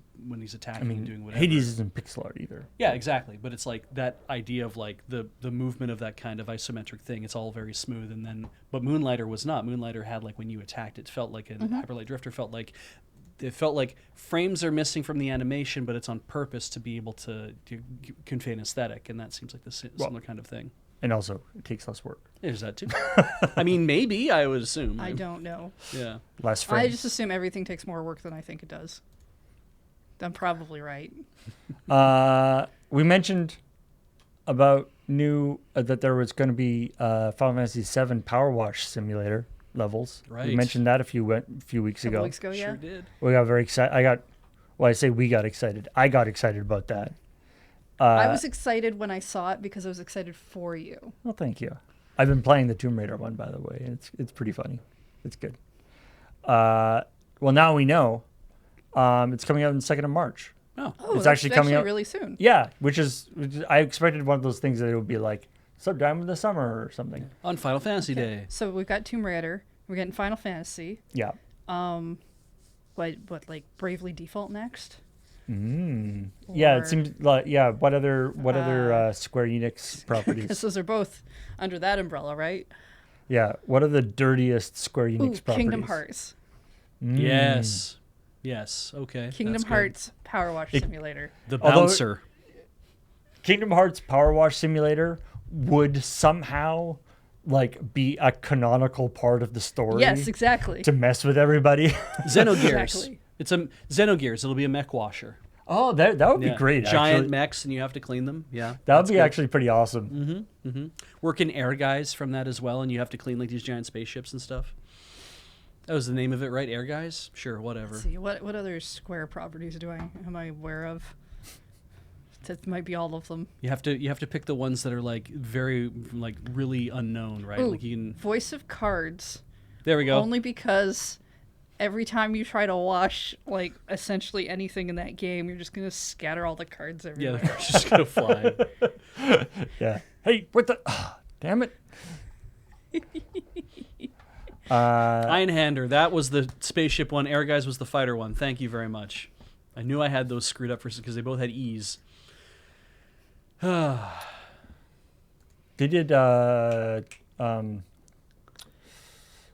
attacking I and doing mean, whatever. Hades isn't pixel art either. Yeah, exactly. But it's like that idea of like the movement of that kind of isometric thing. It's all very smooth. And then, but Moonlighter was not. Moonlighter had like when you attacked, it felt like a Hyperlight Drifter felt like it felt like frames are missing from the animation, but it's on purpose to be able to convey an aesthetic, and that seems like the similar kind of thing. And also, it takes less work. There's that too. I mean, maybe, I would assume. I don't know. Yeah. Less frames. I just assume everything takes more work than I think it does. I'm probably right. We mentioned about that there was going to be Final Fantasy VII Power Wash Simulator levels. Right. We mentioned that a few weeks A couple ago. weeks ago, yeah. Sure did. We got very excited. I say we got excited. I got excited about that. I was excited when I saw it because I was excited for you. Well, thank you. I've been playing the Tomb Raider one, by the way. And it's pretty funny. It's good. Well, now we know. It's coming out on the 2nd of March. Oh. Oh, It's that's actually coming out really soon. Yeah, which is I expected one of those things that it would be like sometime in the summer or something. On Final Fantasy Day. So we've got Tomb Raider. We're getting Final Fantasy. Yeah. What like Bravely Default next? Yeah, Or- it seems like What other Square Enix properties? Because those are both under that umbrella, right? Yeah, what are the dirtiest Square Enix Ooh, properties? Kingdom Hearts. Yes. Yes. Okay. Kingdom that's good. Hearts Power Wash Simulator. The Although- bouncer. Kingdom Hearts Power Wash Simulator would somehow like be a canonical part of the story. Yes, exactly. To mess with everybody. Xenogears. Exactly. It's a Xenogears. It'll be a mech washer. Oh, that would be Yeah. great. Giant actually. mechs, and you have to clean them. Yeah. That would that's be good. actually pretty awesome. Working air guys from that as well, and you have to clean like these giant spaceships and stuff. That was the name of it, right? Air guys? Sure, whatever. Let's see, what other Square properties am I aware of? That might be all of them. You have to pick the ones that are like very like really unknown, right? Ooh, Like you can. Voice of Cards. There we go. Only because every time you try to wash like essentially anything in that game, you're just gonna scatter all the cards Yeah, everywhere. they're just gonna fly. Yeah. Hey, what the? Damn it. Einhander, that was the spaceship one. Air guys was the fighter one. Thank you very much. I knew I had those screwed up because they both had E's. They did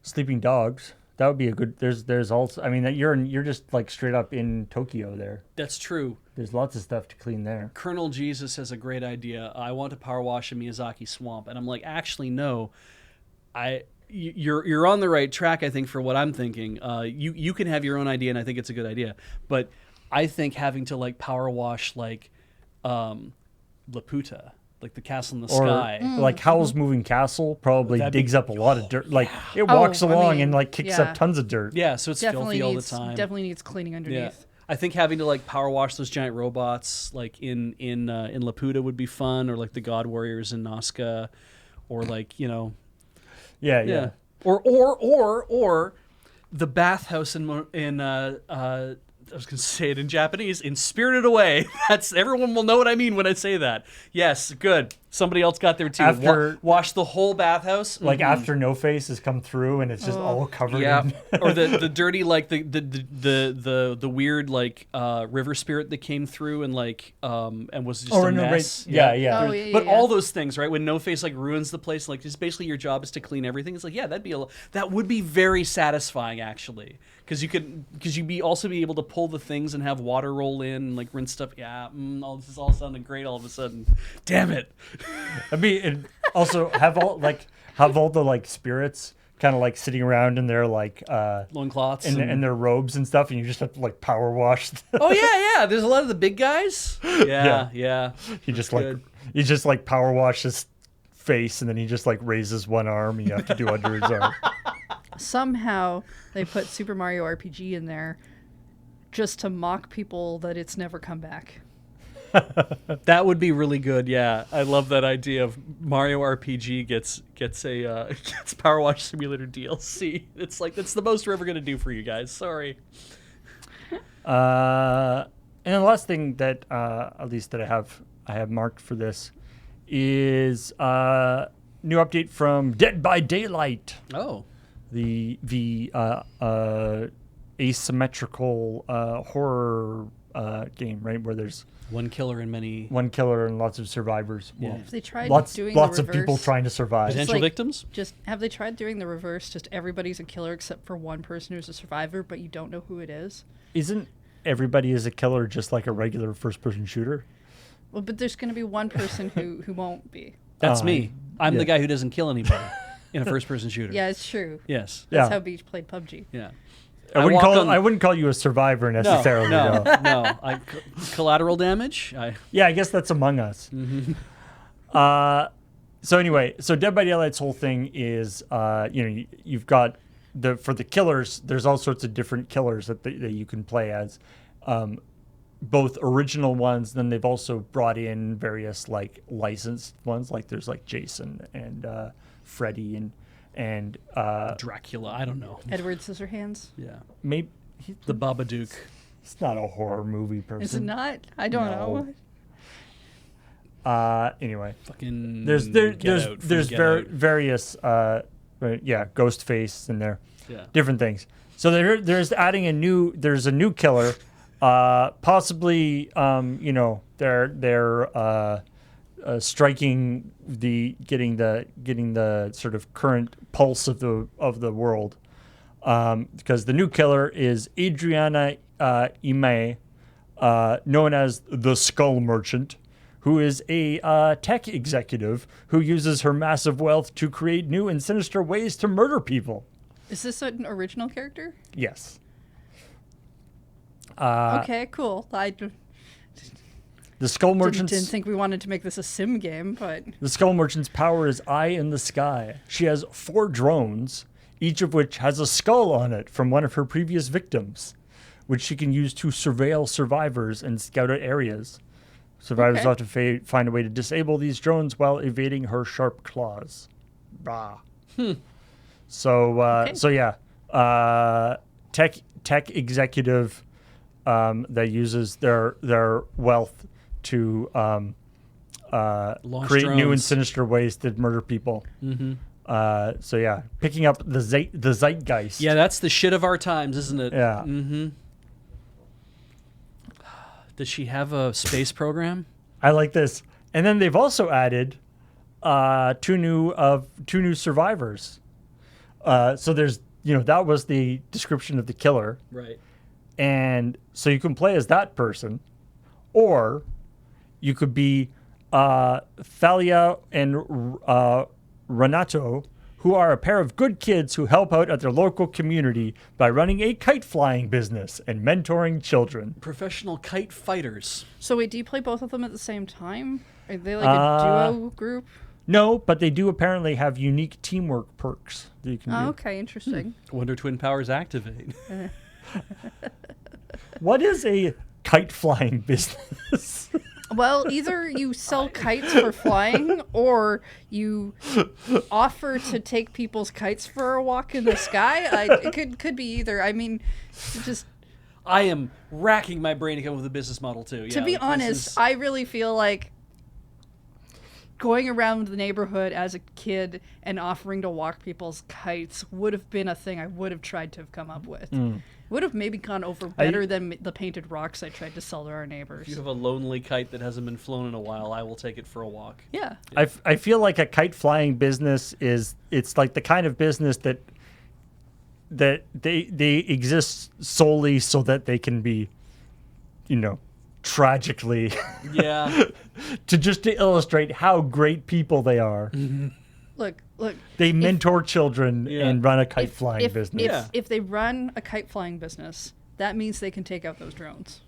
Sleeping Dogs. That would be a good. There's also. I mean, that you're just like straight up in Tokyo there. That's true. There's lots of stuff to clean there. Colonel Jesus has a great idea. I want to power wash a Miyazaki swamp, and I'm like, actually, no. You're on the right track, I think, for what I'm thinking. You can have your own idea, and I think it's a good idea. But I think having to like power wash like Laputa, like the castle in the Or sky. like Howl's Moving Castle probably That'd be- digs up a lot of dirt. Like it walks I along mean, and like kicks yeah. up tons of dirt. Yeah, so it's Definitely filthy all the needs time. definitely needs cleaning Yeah, underneath. I think having to like power wash those giant robots like in Laputa would be fun, or like the God Warriors in Nazca, or like Yeah. or the bathhouse in I was gonna say it in Japanese, in Spirited Away. That's everyone will know what I mean when I say that. Yes, good. Somebody else got there too. After- wash the whole bathhouse. Like after No Face has come through and it's just all covered Yeah, in. or the dirty like the weird like river spirit that came through and like and was just a mess. Yeah. Oh, yeah, But yeah. all those things, right? When No Face like ruins the place, like just basically your job is to clean everything. It's like that would be very satisfying actually, because you'd be also be able to pull the things and have water roll in and like rinse stuff. Yeah, this is all sounding great all of a sudden. Damn it. I mean, and also have all the like spirits kind of like sitting around in their like Loincloths in their robes and stuff, and you just have to like power wash. Oh yeah. There's a lot of the big guys. Yeah. You just good. power wash his face, and then he just like raises one arm, and you have to do under his arm. Somehow they put Super Mario RPG in there just to mock people that it's never come back. That would be really good. Yeah, I love that idea of Mario RPG gets Power Wash Simulator DLC. It's like that's the most we're ever gonna do for you guys. Sorry. And the last thing that at least that I have marked for this is new update from Dead by Daylight. Oh, The asymmetrical horror game, right? Where there's One killer and many one killer and lots of survivors. Yeah. If they tried Lots doing lots the of people reverse- trying to survive. potential like- victims. Just have they tried doing the reverse? Just everybody's a killer except for one person who's a survivor, but you don't know who it is. Isn't everybody is a killer just like a regular first-person shooter? Well, but there's going to be one person who won't be. That's me. I'm yeah. the guy who doesn't kill anybody in a first-person shooter. Yeah, it's true. Yes. That's Yeah. how Beach played PUBG. Yeah. I wouldn't walk call on- I wouldn't call you a survivor necessarily. No, though. no. Collateral damage. Yeah, I guess that's Among Us. Mm-hmm. So anyway, so Dead by Daylight's whole thing is, you've got for the killers. There's all sorts of different killers that you can play as, both original ones. Then they've also brought in various like licensed ones, like there's like Jason and Freddy and Dracula. I don't know. Edward Scissorhands. Yeah. maybe The Babadook. he's not a horror movie person. Is it not? I don't No. know. Anyway. Fucking. There's Get Out from there's Get Out. various Ghostface in there, Yeah. different things. So there's adding there's a new killer, possibly they're striking getting the sort of current pulse of the world, because the new killer is Adriana Ime, known as the Skull Merchant, who is a tech executive who uses her massive wealth to create new and sinister ways to murder people. Is this an original character? Yes. Okay, cool. The Skull Didn't Merchant's think we wanted to make this a sim game, but the Skull Merchant's power is eye in the sky. She has 4 drones, each of which has a skull on it from one of her previous victims, which she can use to surveil survivors and scout out areas. Survivors Okay. have to find a way to disable these drones while evading her sharp claws. Bah. So tech executive that uses their wealth to Launch create new and drones. sinister ways to murder people. Mm-hmm. Picking up the zeitgeist. Yeah, that's the shit of our times, isn't it? Yeah. Mm-hmm. Does she have a space program? I like this. And then they've also added two new survivors. So there's that was the description of the killer, Right. and so you can play as that person, or you could be Thalia and Renato, who are a pair of good kids who help out at their local community by running a kite flying business and mentoring children. Professional kite fighters. so wait, do you play both of them at the same time? Are they like a duo group? No, but they do apparently have unique teamwork perks that you can Oh, do. okay, interesting. Wonder Twin powers activate. What is a kite flying business? Well, either you sell kites for flying, or you offer to take people's kites for a walk in the sky. It could be either. I mean, just I am racking my brain to come up with a business model too. to Yeah, be like, this honest, is- I really feel like going around the neighborhood as a kid and offering to walk people's kites would have been a thing I would have tried to have come up with. Would have maybe gone over better than the painted rocks I tried to sell to our neighbors. if you have a lonely kite that hasn't been flown in a while, I will take it for a walk. Yeah. I feel like a kite flying business it's like the kind of business that they exist solely so that they can be, tragically Yeah. to illustrate how great people they are. Look. They mentor children Yeah. and run a kite flying business. Yeah. If they run a kite flying business, that means they can take out those drones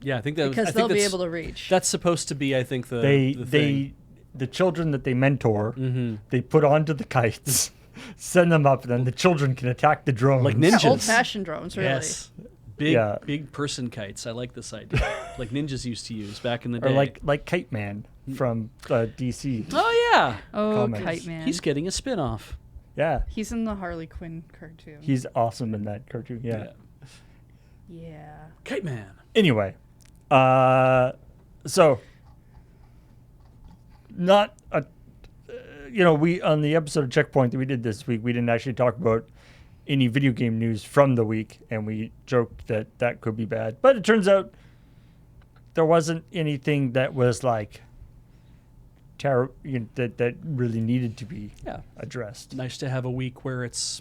Yeah, I think that because I think they'll be that's- able to reach. That's supposed to be, I think, the thing. The children that they mentor, Mm-hmm. they put onto the kites, send them up, and then the children can attack the drones. Like Yeah, ninjas. old-fashioned drones, really. Yes. Big Yeah. big person kites. I like this idea. Like ninjas used to use back in the or day. like Kite Man from DC. Oh yeah. Oh, Comments. Kite Man. He's getting a spin-off. Yeah, He's in the Harley Quinn cartoon. he's awesome in that cartoon. Yeah. Yeah. Kite Man. Anyway, so not a, we on the episode of ChillPoint that we did this week, we didn't actually talk about any video game news from the week, and we joked that that could be bad. But it turns out there wasn't anything that was like that really needed to be addressed. Nice to have a week where it's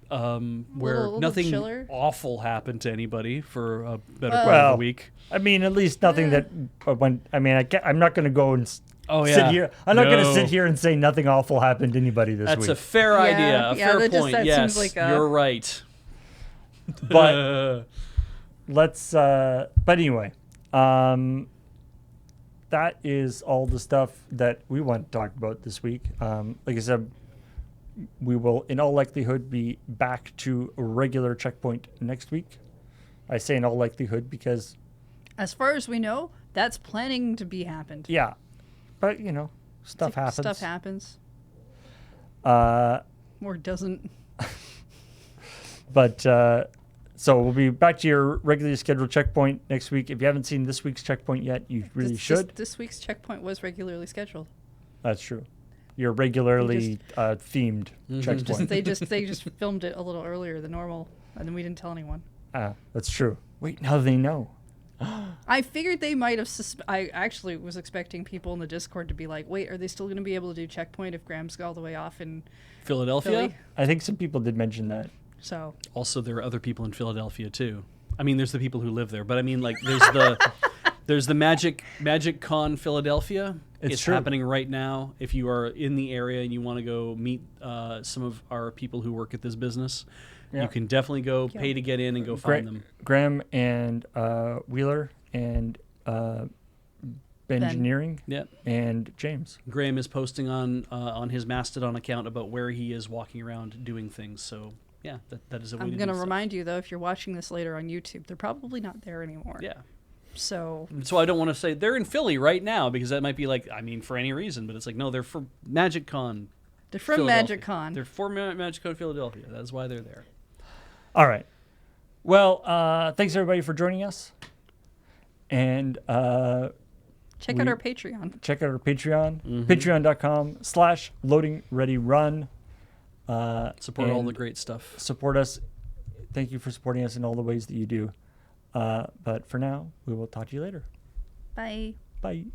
where Little nothing chiller. awful happened to anybody for a better part of Well, the week. I mean, at least nothing that went. I mean, I'm not going to go and Oh sit yeah, here. I'm not going to No. sit here and say nothing awful happened to anybody this That's week. a fair Yeah, idea, a yeah, fair that just- point. that Yes, seems like a- you're right. But let's. But anyway, that is all the stuff that we want to talk about this week. Like I said, we will, in all likelihood, be back to a regular checkpoint next week. I say in all likelihood because, As far as we know, that's planning to be happened. yeah, but stuff happens. Stuff happens. Uh, Or doesn't. But so we'll be back to your regularly scheduled checkpoint next week. If you haven't seen this week's checkpoint yet, you really should. This week's checkpoint was regularly scheduled. That's true. Your regularly themed checkpoint. They just filmed it a little earlier than normal, and then we didn't tell anyone. That's true. Wait, now they know. I figured they might have. I actually was expecting people in the Discord to be like, "Wait, are they still going to be able to do checkpoint if Graham's all the way off in Philadelphia. Philly?" I think some people did mention that. So Also, there are other people in Philadelphia too. I mean, there's the people who live there, but I mean, like, there's the Magic Con Philadelphia. It's true. happening right now. If you are in the area and you want to go meet some of our people who work at this business, you can definitely go pay to get in and go find them. Graham and Wheeler and Engineering Yep. and James. Graham is posting on his Mastodon account about where he is walking around doing things. So yeah, that is a way to I'm do going to stuff. remind you though, if you're watching this later on YouTube, they're probably not there anymore. Yeah. So So I don't want to say they're in Philly right now because that might be like, I mean, for any reason, but it's like, no, they're for Magic Con. they're from Philadelphia. Magic Con. They're for Magic Con Philadelphia. That's why they're there. All right. Well, thanks everybody for joining us. And Check out our Patreon. check out our Patreon, patreon.com/loadingreadyrun. Support all and the great stuff. Support us. Thank you for supporting us in all the ways that you do. But for now, we will talk to you later. Bye. Bye.